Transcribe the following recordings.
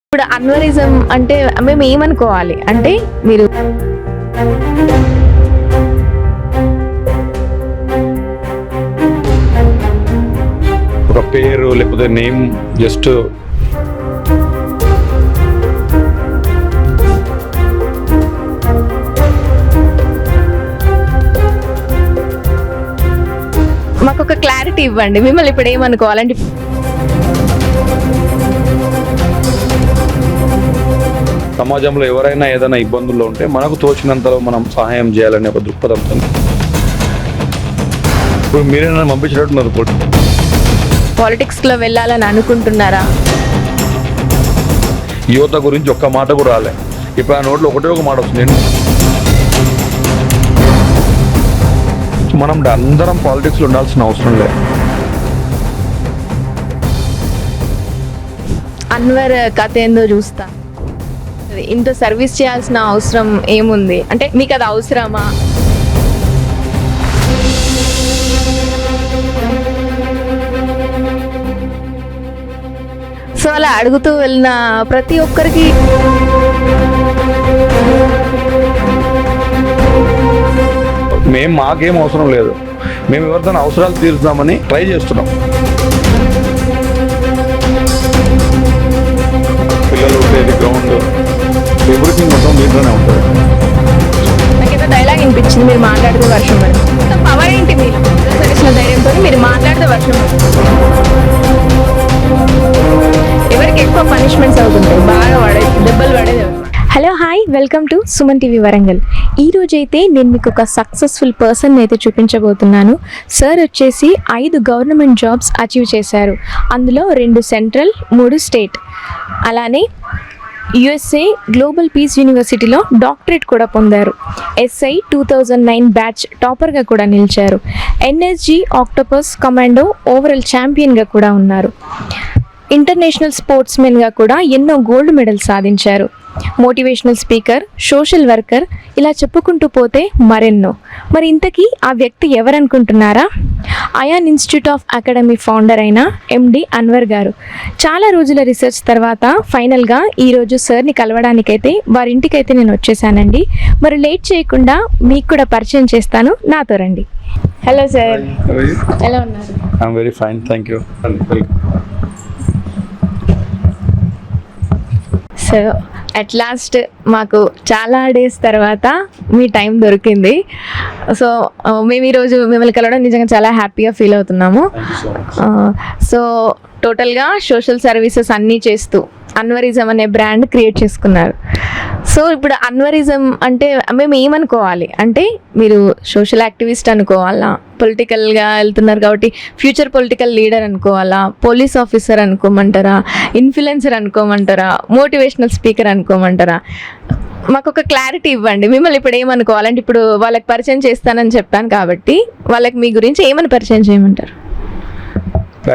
ఇప్పుడు అన్వరిజం అంటే మేము ఏమనుకోవాలి అంటే మీరు ఒక పేరు లేకపోతే నేమ్ జస్ట్ మాకు ఒక క్లారిటీ ఇవ్వండి. మిమ్మల్ని ఇప్పుడు ఏమనుకోవాలంటే సమాజంలో ఎవరైనా ఏదైనా ఇబ్బందుల్లో ఉంటే మనకు తోచినంతలో మనం సహాయం చేయాలనే ఒక దృక్పథంతో ఇప్పుడు మీరేనా పంపించినట్టున్నారు. పాలిటిక్స్ లో వెళ్ళాలని అనుకుంటున్నారా? యువత గురించి ఒక్క మాట కూడా రాలే. ఇప్పుడు ఆ నోట్లో ఒకటే ఒక మాట వస్తుంది. మనం అందరం పాలిటిక్స్లో ఉండాల్సిన అవసరం లేదు. అన్వర్ కథ ఏందో చూస్తా. ఇంత సర్వీస్ చేయాల్సిన అవసరం ఏముంది అంటే మీకు అది అవసరమా? సో అలా అడుగుతూ వెళ్ళిన ప్రతి ఒక్కరికి మాకేం అవసరం లేదు. మేము ఎవరితో అవసరాలు తీరుద్దామని ట్రై చేస్తున్నాం. పిల్లలు ఉండేది గ్రౌండ్ ఎవ్రీథింగ్ మొత్తం దీంట్లోనే ఉంటుంది. నాకైతే డైలాగ్ వినిపించింది, మీరు మాట్లాడితే వర్షం పడి. పవర్ ఏంటి మీరు తెలిసిన ధైర్యంతో మీరు మాట్లాడితే వర్షం పడి. ఎవరికి ఎక్కువ పనిష్మెంట్స్ అవుతుంటాయి, బాగా పడేది దెబ్బలు పడేది. Hello hi, welcome to Suman TV Warangal. ఈరోజైతే నేను మీకు ఒక సక్సెస్ఫుల్ పర్సన్ అయితే చూపించబోతున్నాను. సార్ వచ్చేసి 5 గవర్నమెంట్ జాబ్స్ అచీవ్ చేశారు. అందులో 2 సెంట్రల్, 3 స్టేట్. అలానే యుఎస్ఏ గ్లోబల్ పీస్ యూనివర్సిటీలో డాక్టరేట్ కూడా పొందారు. ఎస్ఐ 2009 బ్యాచ్ టాపర్గా కూడా నిలిచారు. ఎన్ఎస్జి ఆక్టోపస్ కమాండో ఓవరాల్ ఛాంపియన్గా కూడా ఉన్నారు. ఇంటర్నేషనల్ స్పోర్ట్స్మెన్గా కూడా ఎన్నో గోల్డ్ మెడల్స్ సాధించారు. మోటివేషనల్ స్పీకర్, సోషల్ వర్కర్, ఇలా చెప్పుకుంటూ పోతే మరెన్నో. మరి ఇంతకీ ఆ వ్యక్తి ఎవరనుకుంటున్నారా? Ayaan institute of academy founder అయిన ఎండి అన్వర్ గారు. చాలా రోజుల రీసెర్చ్ తర్వాత ఫైనల్గా ఈరోజు సార్ని కలవడానికైతే వారింటికైతే నేను వచ్చేసానండి. మరి లేట్ చేయకుండా మీకు కూడా పరిచయం చేస్తాను, నాతో రండి. హలో సార్, ఎలా ఉన్నారు? I'm very fine, thank you. So at last మాకు చాలా డేస్ తర్వాత మీ టైం దొరికింది. సో మేము ఈరోజు మిమ్మల్ని కలవడం నిజంగా చాలా హ్యాపీగా ఫీల్ అవుతున్నాము. సో టోటల్గా సోషల్ సర్వీసెస్ అన్నీ చేస్తూ అన్వరిజం అనే బ్రాండ్ క్రియేట్ చేసుకున్నారు. సో ఇప్పుడు అన్వరిజం అంటే మేము ఏమనుకోవాలి అంటే మీరు సోషల్ యాక్టివిస్ట్ అనుకోవాలా, పొలిటికల్గా వెళ్తున్నారు కాబట్టి ఫ్యూచర్ పొలిటికల్ లీడర్ అనుకోవాలా, పోలీస్ ఆఫీసర్ అనుకోమంటారా, ఇన్ఫ్లుయెన్సర్ అనుకోమంటారా, మోటివేషనల్ స్పీకర్ అనుకోమంటారా? మాకు ఒక క్లారిటీ ఇవ్వండి. మిమ్మల్ని ఇప్పుడు ఏమనుకోవాలంటే ఇప్పుడు వాళ్ళకి పరిచయం చేస్తానని చెప్పాను కాబట్టి వాళ్ళకి మీ గురించి ఏమని పరిచయం చేయమంటారు?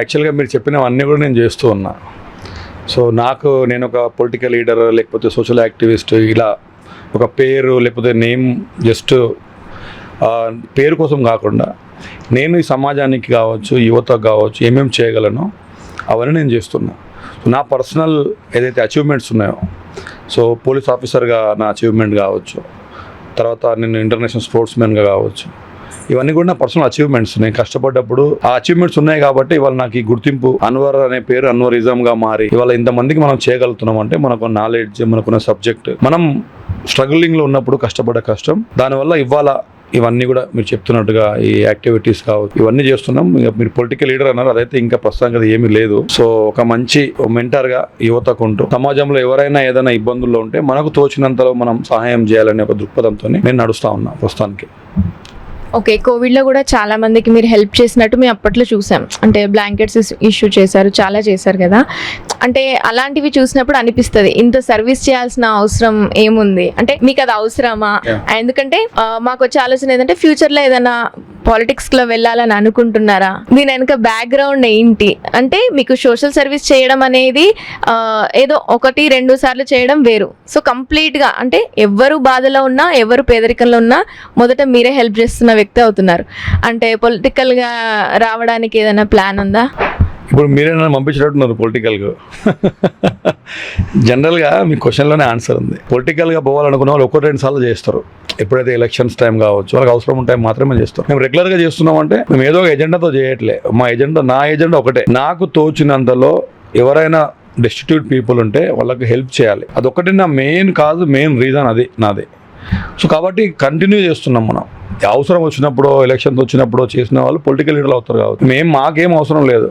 యాక్చువల్గా మీరు చెప్పినవన్నీ కూడా నేను చేస్తూ ఉన్నా. సో నేను ఒక పొలిటికల్ లీడర్ లేకపోతే సోషల్ యాక్టివిస్ట్ ఇలా ఒక పేరు లేకపోతే నేమ్ జస్ట్ పేరు కోసం కాకుండా నేను ఈ సమాజానికి కావచ్చు, యువతకు కావచ్చు ఏమేమి చేయగలను అవన్నీ నేను చేస్తున్నా. నా పర్సనల్ ఏదైతే అచీవ్మెంట్స్ ఉన్నాయో, సో పోలీస్ ఆఫీసర్గా నా అచీవ్మెంట్ కావచ్చు, తర్వాత నేను ఇంటర్నేషనల్ స్పోర్ట్స్మెన్గా కావచ్చు, ఇవన్నీ కూడా నా పర్సనల్ అచీవ్మెంట్స్. నేను కష్టపడ్డప్పుడు ఆ అచీవ్మెంట్స్ ఉన్నాయి కాబట్టి ఇవాళ నాకు ఈ గుర్తింపు అన్వర్ అనే పేరు అన్వరిజంగా మారి ఇవాళ ఇంతమందికి మనం చేయగలుగుతున్నాం అంటే మనకు నాలెడ్జ్, మనకున్న సబ్జెక్ట్, మనం స్ట్రగులింగ్లో ఉన్నప్పుడు కష్టపడ్డ కష్టం, దానివల్ల ఇవాళ ఇవన్నీ కూడా మీరు చెప్తున్నట్టుగా ఈ యాక్టివిటీస్ కావచ్చు ఇవన్నీ చేస్తున్నాం. ఇక మీరు పొలిటికల్ లీడర్ అన్నారు, అదైతే ఇంకా ప్రస్తుతానికి అది ఏమీ లేదు. సో ఒక మంచి మెంటర్గా యువతకు ఉంటూ సమాజంలో ఎవరైనా ఏదైనా ఇబ్బందుల్లో ఉంటే మనకు తోచినంతలో మనం సహాయం చేయాలనే ఒక దృక్పథంతో నేను నడుస్తూ ఉన్నా ప్రస్తుతానికి. ఓకే, కోవిడ్లో కూడా చాలా మందికి మీరు హెల్ప్ చేసినట్టు మేము అప్పట్లో చూసాం. అంటే బ్లాంకెట్స్ ఇష్యూ చేశారు, చాలా చేశారు కదా. అంటే అలాంటివి చూసినప్పుడు అనిపిస్తుంది ఇంత సర్వీస్ చేయాల్సిన అవసరం ఏముంది అంటే మీకు అది అవసరమా? ఎందుకంటే మాకు వచ్చే ఆలోచన ఏంటంటే ఫ్యూచర్లో ఏదైనా పాలిటిక్స్లో వెళ్ళాలని అనుకుంటున్నారా? దీని వెనుక బ్యాక్గ్రౌండ్ ఏంటి అంటే మీకు సోషల్ సర్వీస్ చేయడం అనేది ఏదో 1-2 సార్లు చేయడం వేరు. సో కంప్లీట్గా అంటే ఎవరు బాధలో ఉన్నా, ఎవరు పేదరికంలో ఉన్నా మొదట మీరే హెల్ప్ చేస్తున్న వ్యక్తి అవుతున్నారు. అంటే పొలిటికల్గా రావడానికి ఏదైనా ప్లాన్ ఉందా? ఇప్పుడు మీరే నన్ను పంపించేటట్టున్నారు పొలిటికల్గా. జనరల్గా మీ క్వశ్చన్లోనే ఆన్సర్ ఉంది. పొలిటికల్గా పోవాలనుకున్న వాళ్ళు 1-2 సార్లు చేస్తారు. ఎప్పుడైతే ఎలక్షన్స్ టైం కావచ్చు, వాళ్ళకి అవసరం ఉంటే మాత్రమే చేస్తారు. మేము రెగ్యులర్గా చేస్తున్నామంటే మేము ఏదో ఒక ఎజెండాతో చేయట్లే. నా ఎజెండా ఒకటే, నాకు తోచినంతలో ఎవరైనా డెస్టిట్యూట్ పీపుల్ ఉంటే వాళ్ళకి హెల్ప్ చేయాలి. అదొకటి నా మెయిన్ రీజన్ అది నాది. సో కాబట్టి కంటిన్యూ చేస్తున్నాం మనం. అవసరం వచ్చినప్పుడు, ఎలక్షన్స్ వచ్చినప్పుడు చేసిన వాళ్ళు పొలిటికల్ లీడర్లు అవుతారు కాబట్టి మాకేం అవసరం లేదు.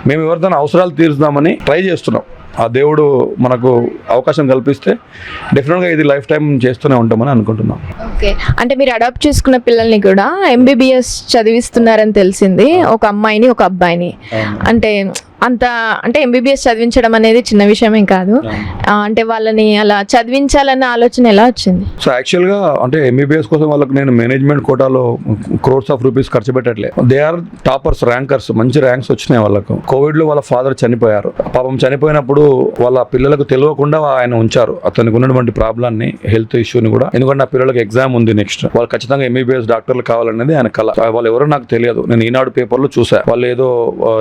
మేము ఎవరిదైనా అవసరాలు తీర్చుదామని ట్రై చేస్తున్నాం. ఆ దేవుడు మనకు అవకాశం కల్పిస్తే డెఫినెట్గా ఇది లైఫ్ టైం చేస్తూనే ఉంటామని అనుకుంటున్నాం. ఓకే, అంటే మీరు అడాప్ట్ చేసుకున్న పిల్లల్ని కూడా MBBS చదివిస్తున్నారని తెలిసింది, ఒక అమ్మాయిని ఒక అబ్బాయిని. అంటే MBBS చదివించడం అనేది చిన్న విషయమేం కాదు. అంటే వాళ్ళని అలా చదివించాలన్న ఆలోచన ఎలా వచ్చింది? సో యాక్చువల్గా అంటే MBBS కోసం వాళ్ళకి నేను మేనేజ్మెంట్ కోటాలో crores of rupees ఖర్చు పెట్టట్లే. దే ఆర్ టాపర్స్, ర్యాంకర్స్, మంచి ర్యాంక్స్ వచ్చినాయి వాళ్ళకు. కోవిడ్లో వాళ్ళ ఫాదర్ చనిపోయారు. పాపం చనిపోయినప్పుడు వాళ్ళ పిల్లలకు తెలియకుండా ఆయన ఉంచారు అతనికి ఉన్నటువంటి ప్రాబ్లాన్ని, హెల్త్ ఇష్యూని కూడా. ఎందుకంటే నా పిల్లలకి ఎగ్జామ్ ఉంది నెక్స్ట్, వాళ్ళు ఖచ్చితంగా MBBS డాక్టర్లు కావాలనేది ఆయన కళ. వాళ్ళు ఎవరో నాకు తెలియదు, నేను ఈనాడు పేపర్లో చూసా. వాళ్ళు ఏదో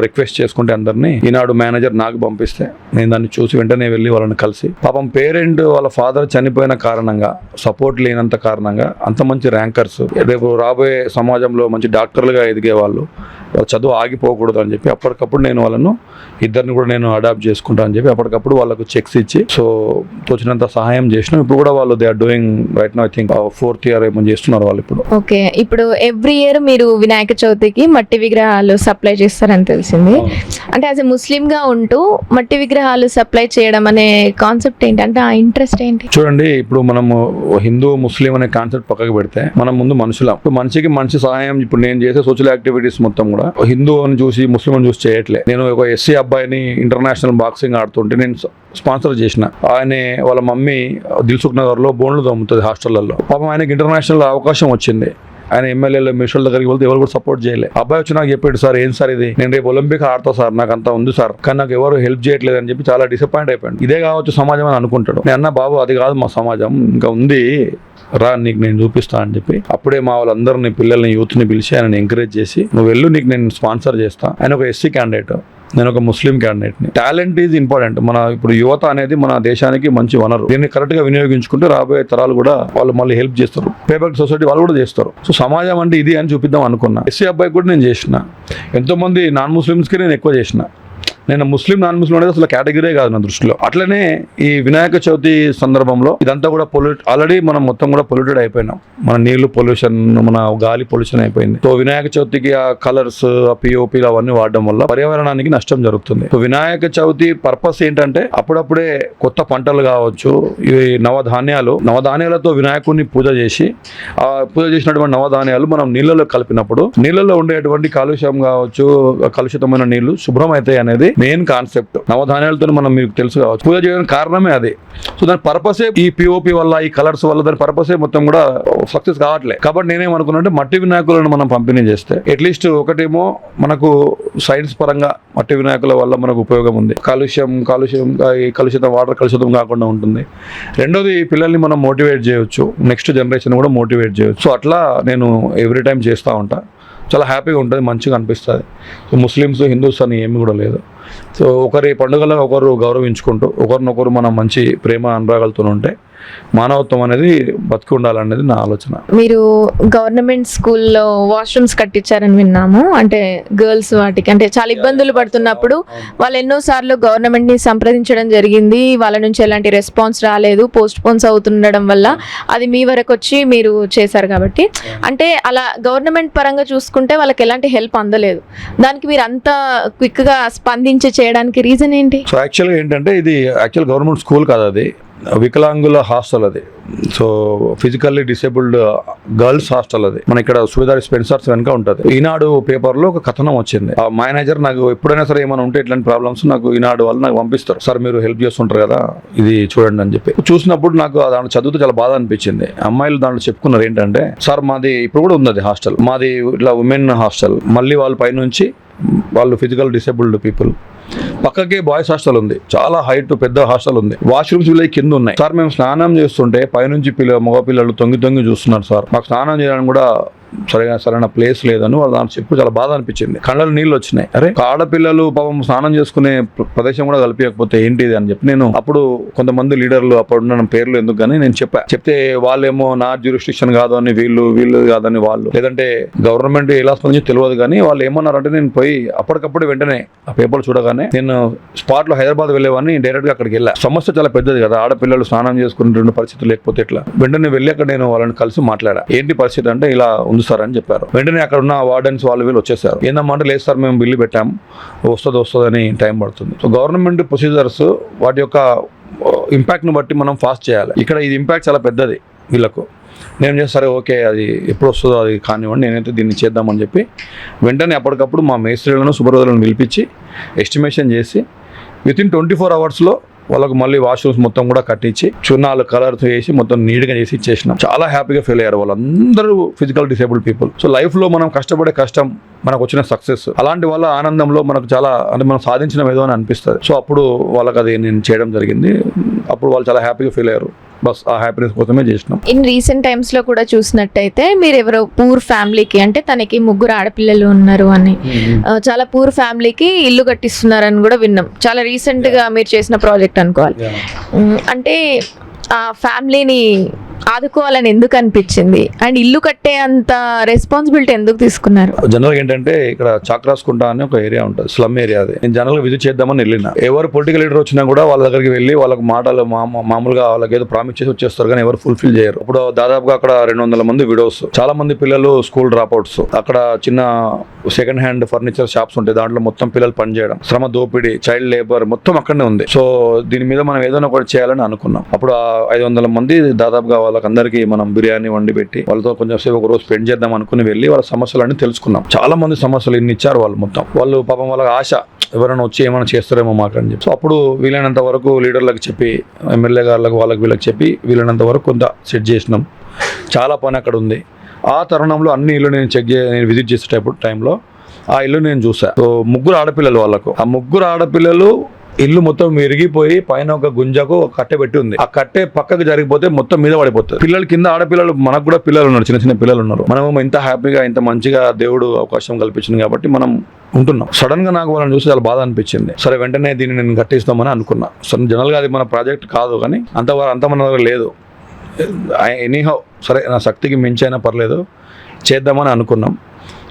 రిక్వెస్ట్ చేసుకుంటే అందరినీ ఈనాడు మేనేజర్ నాకు పంపిస్తే నేను దాన్ని చూసి వెంటనే వెళ్ళి వాళ్ళని కలిసి, పాపం పేరెంట్ వాళ్ళ ఫాదర్ చనిపోయిన కారణంగా, సపోర్ట్ లేనంత కారణంగా అంత మంచి ర్యాంకర్స్, రేపు రాబోయే సమాజంలో మంచి డాక్టర్లుగా ఎదిగే వాళ్ళు చదువు ఆగిపోకూడదు అని చెప్పి అప్పటికప్పుడు నేను వాళ్ళను ఇద్దరిని కూడా నేను అడాప్ట్ చేసుకుంటా అని చెప్పి అప్పటికప్పుడు వాళ్ళకు చెక్స్ ఇచ్చి, సో తోచినంత సహాయం చేసినాం. ఇప్పుడు కూడా వాళ్ళు they are doing right now, I think 4th year ఏమో చేస్తున్నారు వాళ్ళు ఇప్పుడు. ఓకే, ఇప్పుడు ఎవ్రీ ఇయర్ మీరు వినాయక చవితికి మట్టి విగ్రహాలు సప్లై చేస్తారని తెలిసింది. అంటే యాజ్ ఎ ముస్లింగా ఉంటూ మట్టి విగ్రహాలు సప్లై చేయడం అనే కాన్సెప్ట్ ఏంటి, అంటే ఆ ఇంట్రెస్ట్ ఏంటి? చూడండి, ఇప్పుడు మనము హిందూ ముస్లిం అనే కాన్సెప్ట్ పక్కకు పెడితే మనం ముందు మనుషులం. ఇప్పుడు మనిషికి మంచి సహాయం, ఇప్పుడు నేను చేసే సోషల్ యాక్టివిటీస్ మొత్తం కూడా హిందూ అని చూసి ముస్లిం అని చూసి చేయట్లే. నేను ఒక SC అబ్బాయిని ఇంటర్నేషనల్ బాక్సింగ్ ఆడుతుంటే నేను స్పాన్సర్ చేసిన. ఆయన వాళ్ళ మమ్మీ దిల్సుఖ్ నగర్లో బోన్లు తమ్ముతుంది హాస్టళ్లలో. పాపం ఆయనకి ఇంటర్నేషనల్ అవకాశం వచ్చింది. ఆయన ఎమ్మెల్యేలు మిషన్ల దగ్గరికి వెళ్తే ఎవరు కూడా సపోర్ట్ చేయలేదు. అబ్బాయి వచ్చి నాకు చెప్పాడు, సార్ ఏం సార్ ఇది, నేను రేపు ఒలింపిక్ ఆడతా సార్, నాకు అంతా ఉంది సార్, కానీ నాకు ఎవరు హెల్ప్ చేయట్లేదు అని చెప్పి చాలా డిసప్పాయింట్ అయిపోయాడు. ఇదే కావచ్చు సమాజం అని అనుకుంటాడు. నేను అన్న, బాబు అది కాదు మా సమాజం, ఇంకా ఉంది, రా నీకు నేను చూపిస్తా అని చెప్పి అప్పుడే మా వాళ్ళందరినీ, పిల్లల్ని, యూత్ని పిలిచి ఆయన ఎంకరేజ్ చేసి, నువ్వు వెళ్ళు, నీకు నేను స్పాన్సర్ చేస్తా. ఆయన ఒక SC క్యాండిడేట్, నేను ఒక ముస్లిం క్యాండిడేట్ని. Talent is important. మన ఇప్పుడు యువత అనేది మన దేశానికి మంచి వనరు. దీన్ని కరెక్ట్గా వినియోగించుకుంటే రాబోయే తరాలు కూడా వాళ్ళు మళ్ళీ హెల్ప్ చేస్తారు. పేపర్ సొసైటీ వాళ్ళు కూడా చేస్తారు. సో సమాజం అంటే ఇది అని చూపిద్దాం అనుకున్నా. SC అబ్బాయికి కూడా నేను చేసిన. ఎంతోమంది నాన్ ముస్లిమ్స్కి నేను ఎక్కువ చేసిన. నేను ముస్లిం నాన్ ముస్లిం అనేది అసలు కేటగిరీ కాదు నా దృష్టిలో. అట్లనే ఈ వినాయక చవితి సందర్భంలో ఇదంతా కూడా ఆల్రెడీ మనం మొత్తం కూడా పొల్యూటెడ్ అయిపోయినాం. మన నీళ్లు పొల్యూషన్, మన గాలి పొల్యూషన్ అయిపోయింది. సో వినాయక చవితికి ఆ కలర్స్, ఆ POPలు అవన్నీ వాడడం వల్ల పర్యావరణానికి నష్టం జరుగుతుంది. సో వినాయక చవితి పర్పస్ ఏంటంటే అప్పుడప్పుడే కొత్త పంటలు కావచ్చు, ఈ నవధాన్యాలతో వినాయకుడిని పూజ చేసి, ఆ పూజ చేసినటువంటి నవధాన్యాలు మనం నీళ్ళలో కలిపినప్పుడు నీళ్ళలో ఉండేటువంటి కాలుష్యం కావచ్చు, కలుషితమైన నీళ్లు శుభ్రం అవుతాయి అనేది మెయిన్ కాన్సెప్ట్. నవధాన్యాలతో మనం మీకు తెలుసు కావచ్చు, పూజ చేయడానికి కారణమే అది. సో దాని పర్పసే ఈ POP వల్ల, ఈ కలర్స్ వల్ల దాని పర్పసే మొత్తం కూడా సక్సెస్ కావట్లేదు. కాబట్టి నేనేమనుకున్నానంటే మట్టి వినాయకులను మనం పంపిణీ చేస్తే అట్లీస్ట్ ఒకటేమో మనకు సైన్స్ పరంగా మట్టి వినాయకుల వల్ల మనకు ఉపయోగం ఉంది. కలుషితం వాటర్ కలుషితం కాకుండా ఉంటుంది. రెండోది పిల్లల్ని మనం మోటివేట్ చేయొచ్చు, నెక్స్ట్ జనరేషన్ కూడా మోటివేట్ చేయొచ్చు. సో అట్లా నేను ఎవ్రీ టైం చేస్తూ ఉంటా. చాలా హ్యాపీగా ఉంటుంది, మంచిగా అనిపిస్తుంది. సో ముస్లిమ్స్, హిందూస్ అని ఏమి కూడా లేదు. సో ఒకరి పండుగలను ఒకరు గౌరవించుకుంటూ, ఒకరినొకరు మనం మంచి ప్రేమ అనురాగాలతో ఉంటే మానవత్వం అనేది బతికి ఉండాలనేది నా ఆలోచన. మీరు గవర్నమెంట్ స్కూల్లో వాష్రూమ్స్ కట్టించారని విన్నాము. అంటే గర్ల్స్ వాటికి అంటే చాలా ఇబ్బందులు పడుతున్నప్పుడు వాళ్ళు ఎన్నోసార్లు గవర్నమెంట్ని సంప్రదించడం జరిగింది. వాళ్ళ నుంచి ఎలాంటి రెస్పాన్స్ రాలేదు, పోస్ట్పోన్స్ అవుతుండడం వల్ల అది మీ వరకు వచ్చి మీరు చేశారు. కాబట్టి అంటే అలా గవర్నమెంట్ పరంగా చూసుకుంటే వాళ్ళకి ఎలాంటి హెల్ప్ అందలేదు. దానికి మీరు అంత క్విక్గా స్పందించి చేయడానికి రీజన్ ఏంటి? సో యాక్చువల్గా ఏంటంటే ఇది గవర్నమెంట్ స్కూల్ కాదు, అది వికలాంగుల హాస్టల్. అది so physically disabled girls hostel. అది మన ఇక్కడ సుబేదార్ స్పెన్సర్స్ వెనుక ఉంటుంది. ఈనాడు పేపర్లో ఒక కథనం వచ్చింది. ఆ మేనేజర్ నాకు ఎప్పుడైనా సరే ఏమైనా ఉంటే ఇట్లాంటి ప్రాబ్లమ్స్ నాకు ఈనాడు వాళ్ళు నాకు పంపిస్తారు, సార్ మీరు హెల్ప్ చేస్తుంటారు కదా, ఇది చూడండి అని చెప్పి. చూసినప్పుడు నాకు దాంట్లో చదువుతూ చాలా బాధ అనిపించింది. అమ్మాయిలు దాంట్లో చెప్పుకున్నారు ఏంటంటే, సార్ మాది ఇప్పుడు కూడా ఉంది అది హాస్టల్, మాది ఇట్లా ఉమెన్ హాస్టల్, మళ్ళీ వాళ్ళ పైనుంచి వాళ్ళు ఫిజికల్ డిసేబుల్డ్ పీపుల్, పక్కకే బాయ్స్ హాస్టల్ ఉంది, చాలా హైట్ పెద్ద హాస్టల్ ఉంది, వాష్రూమ్స్ వీళ్ళకి కింద ఉన్నాయి. సార్ మేము స్నానం చేస్తుంటే పైనుంచి మగ పిల్లలు తొంగి చూస్తున్నారు సార్, మాకు స్నానం చేయడానికి కూడా సరైన ప్లేస్ లేదని వాళ్ళు నాకు చెప్పి చాలా బాధ అనిపించింది. కళ్ళలో నీళ్ళు వచ్చినాయి. అరే ఆడపిల్లలు పాపం స్నానం చేసుకునే ప్రదేశం కూడా కల్పించకపోతే ఏంటిది అని చెప్పి నేను అప్పుడు కొంతమంది లీడర్లు అప్పుడున్న పేర్లు ఎందుకు కానీ నేను చెప్తే వాళ్ళేమో నా జ్యూరిస్డిక్షన్ కాదు అని వీళ్ళు కాదని వాళ్ళు, లేదంటే గవర్నమెంట్ ఎలా స్పందించి తెలియదు కానీ వాళ్ళు ఏమన్నారంటే నేను పోయి అప్పటికప్పుడు వెంటనే ఆ పేపర్లు చూడగానే నేను స్పాట్ లో హైదరాబాద్ వెళ్ళేవాడిని, డైరెక్ట్ గా అక్కడికి వెళ్ళా. సమస్య చాలా పెద్దది కదా, ఆడపిల్లలు స్నానం చేసుకునే పరిస్థితులు లేకపోతే ఎట్లా. వెంటనే వెళ్ళి అక్కడ నేను వాళ్ళని కలిసి మాట్లాడా. ఏంటి పరిస్థితి అంటే ఇలా ఉంది సార్ అని చెప్పారు. వెంటనే అక్కడ ఉన్న వార్డెన్స్ వాళ్ళు వీళ్ళు వచ్చేసారు. ఏందమ్మా అంటే లేదు సార్ మేము బిల్లు పెట్టాం, వస్తుందని టైం పడుతుంది. సో గవర్నమెంట్ ప్రొసీజర్స్ వాటి యొక్క ఇంపాక్ట్ని బట్టి మనం ఫాస్ట్ చేయాలి. ఇక్కడ ఇది ఇంపాక్ట్ చాలా పెద్దది వీళ్ళకు. నేను చేస్తే సరే ఓకే అది ఎప్పుడు వస్తుందో అది కానివ్వండి, నేనైతే దీన్ని చేద్దామని చెప్పి వెంటనే అప్పటికప్పుడు మా మేస్త్రీలను సూపర్వైజర్లను పిలిపించి ఎస్టిమేషన్ చేసి వితిన్ 24 అవర్స్లో వాళ్ళకు మళ్ళీ వాష్రూమ్స్ మొత్తం కూడా కట్టించి చున్నాలు కలర్స్ వేసి మొత్తం నీట్గా చేసి ఇచ్చేసినాం. చాలా హ్యాపీగా ఫీల్ అయ్యారు వాళ్ళందరూ ఫిజికల్ డిసేబుల్డ్ పీపుల్. సో లైఫ్లో మనం కష్టపడే కష్టం మనకు వచ్చిన సక్సెస్, అలాంటి వాళ్ళ ఆనందంలో మనకు చాలా అంటే మనం సాధించడం ఏదో అని అనిపిస్తుంది. సో అప్పుడు వాళ్ళకి అది నేను చేయడం జరిగింది. అప్పుడు వాళ్ళు చాలా హ్యాపీగా ఫీల్ అయ్యారు. బస్ ఆ హ్యాపీనెస్ కోసమే చేసినాం. ఇన్ రీసెంట్ టైమ్స్ లో కూడా చూసినట్టయితే మీరు ఎవరో పూర్ ఫ్యామిలీకి, అంటే తనకి 3 ఆడపిల్లలు ఉన్నారు అని, చాలా పూర్ ఫ్యామిలీకి ఇల్లు కట్టిస్తున్నారని కూడా విన్నాం. చాలా రీసెంట్ గా మీరు చేసిన ప్రాజెక్ట్ అనుకోవాలి. అంటే ఆ ఫ్యామిలీని ఆదుకోవాలని ఎందుకు అనిపించింది అండ్ ఇల్లు కట్టే అంత రెస్పాన్సిబిలిటీ ఎందుకు తీసుకున్నారు? జనరల్గా ఏంటంటే ఇక్కడ చాక్రాస్కుంటా అని ఒక ఏరియా ఉంటుంది, స్లమ్ ఏరియా. అది నేను జనరల్గా విజిట్ చేద్దామని వెళ్ళిన. ఎవరు పొలిటికల్ లీడర్ వచ్చినా కూడా వాళ్ళ దగ్గరికి వెళ్ళి వాళ్ళకి మాటలు మామూలుగా వాళ్ళకి ఏదో ప్రామిస్ చేసి వచ్చేస్తారు కానీ ఎవరు ఫుల్ఫిల్ చేయరు. ఇప్పుడు దాదాపుగా అక్కడ 200 మంది విడోస్, చాలా మంది పిల్లలు స్కూల్ డ్రాప్ అవుట్స్, అక్కడ చిన్న సెకండ్ హ్యాండ్ ఫర్నిచర్ షాప్స్ ఉంటాయి, దాంట్లో మొత్తం పిల్లలు పనిచేయడం, శ్రమ దోపిడీ, చైల్డ్ లేబర్ మొత్తం అక్కడనే ఉంది. సో దీని మీద మనం ఏదైనా ఒకటి చేయాలని అనుకున్నాం. అప్పుడు 500 మంది దాదాపుగా వాళ్ళకందరికీ మనం బిర్యానీ వండి పెట్టి వాళ్ళతో కొంచెం సేపు ఒక రోజు స్పెండ్ చేద్దాం అనుకుని వెళ్ళి వాళ్ళ సమస్యలన్నీ తెలుసుకున్నాం. చాలా మంది సమస్యలు ఇన్ని ఇచ్చారు వాళ్ళు. మొత్తం వాళ్ళు పాపం వాళ్ళకి ఆశ ఎవరైనా వచ్చి ఏమైనా చేస్తారేమో మాకు అని చెప్పి. సో అప్పుడు వీలైనంత వరకు లీడర్లకు చెప్పి, ఎమ్మెల్యే గారులకు, వీళ్ళకి చెప్పి వీలైనంత వరకు కొంత సెట్ చేసినాం. చాలా పని అక్కడ ఉంది. ఆ తరుణంలో అన్ని ఇల్లు నేను విజిట్ చేసే టైంలో ఆ ఇల్లు నేను చూసా. సో 3 ఆడపిల్లలు వాళ్ళకు. ఆ 3 ఆడపిల్లలు ఇల్లు మొత్తం విరిగిపోయి పైన ఒక గుంజకు ఒక కట్టె పెట్టి ఉంది. ఆ కట్టె పక్కకు జరిగిపోతే మొత్తం మీద పడిపోతుంది. పిల్లలు కింద, ఆడపిల్లలు, మనకు కూడా పిల్లలు ఉన్నారు, చిన్న పిల్లలు ఉన్నారు. మనం ఇంత హ్యాపీగా ఇంత మంచిగా దేవుడు అవకాశం కల్పించింది కాబట్టి మనం ఉంటున్నాం. సడన్ గా నాకు వాళ్ళని చూసి చాలా బాధ అనిపించింది. సరే వెంటనే దీన్ని నేను కట్టిస్తామని అనుకున్నా. సో జనరల్గా అది మన ప్రాజెక్ట్ కాదు కానీ అంత మన దగ్గర లేదు. ఎనీహౌ సరే నా శక్తికి మించి అయినా పర్లేదు చేద్దామని అనుకున్నాం.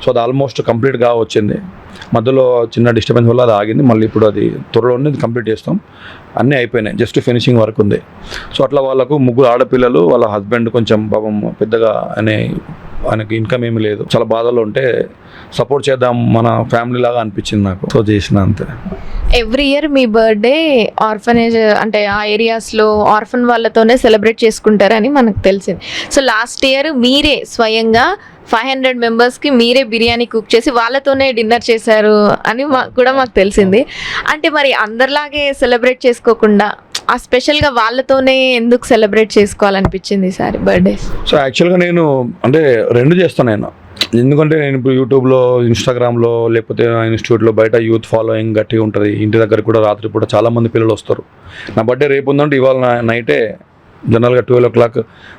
సో అది ఆల్మోస్ట్ కంప్లీట్గా వచ్చింది. మధ్యలో చిన్న డిస్టర్బెన్స్ వల్ల అది ఆగింది. మళ్ళీ ఇప్పుడు అది త్వరలోనే కంప్లీట్ చేస్తాం. అన్నీ అయిపోయినాయి, జస్ట్ ఫినిషింగ్ వర్క్ ఉంది. సో అట్లా వాళ్ళకు 3 ఆడపిల్లలు, వాళ్ళ హస్బెండ్ కొంచెం పాపం పెద్దగా ఆయనకి ఇన్కమ్ ఏమీ లేదు, చాలా బాధలో ఉంటే సపోర్ట్ చేద్దాం మన ఫ్యామిలీ లాగా అనిపించింది నాకు. సో చేసిన అంతే. ఎవ్రీ ఇయర్ మీ బర్త్డే ఆర్ఫనేజ్ అంటే ఆ ఏరియాస్లో ఆర్ఫన్ వాళ్ళతోనే సెలబ్రేట్ చేసుకుంటారని మనకు తెలిసింది. సో లాస్ట్ ఇయర్ మీరే స్వయంగా 500 మెంబర్స్కి మీరే బిర్యానీ కుక్ చేసి వాళ్ళతోనే డిన్నర్ చేశారు అని మాకు తెలిసింది. అంటే మరి అందరిలాగే సెలబ్రేట్ చేసుకోకుండా ఆ స్పెషల్గా వాళ్ళతోనే ఎందుకు సెలబ్రేట్ చేసుకోవాలనిపించింది ఈసారి బర్త్డే? సో యాక్చువల్గా నేను అంటే 2 చేస్తాను నేను. ఎందుకంటే నేను ఇప్పుడు యూట్యూబ్లో, ఇన్స్టాగ్రామ్లో, లేకపోతే ఇన్స్టిట్యూట్లో బయట యూత్ ఫాలోయింగ్ గట్టిగా ఉంటుంది. ఇంటి దగ్గర కూడా రాత్రి పూట చాలామంది పిల్లలు వస్తారు. నా బర్త్డే రేపు ఉందంటే ఇవాళ నైటే జనరల్గా 12 o'clock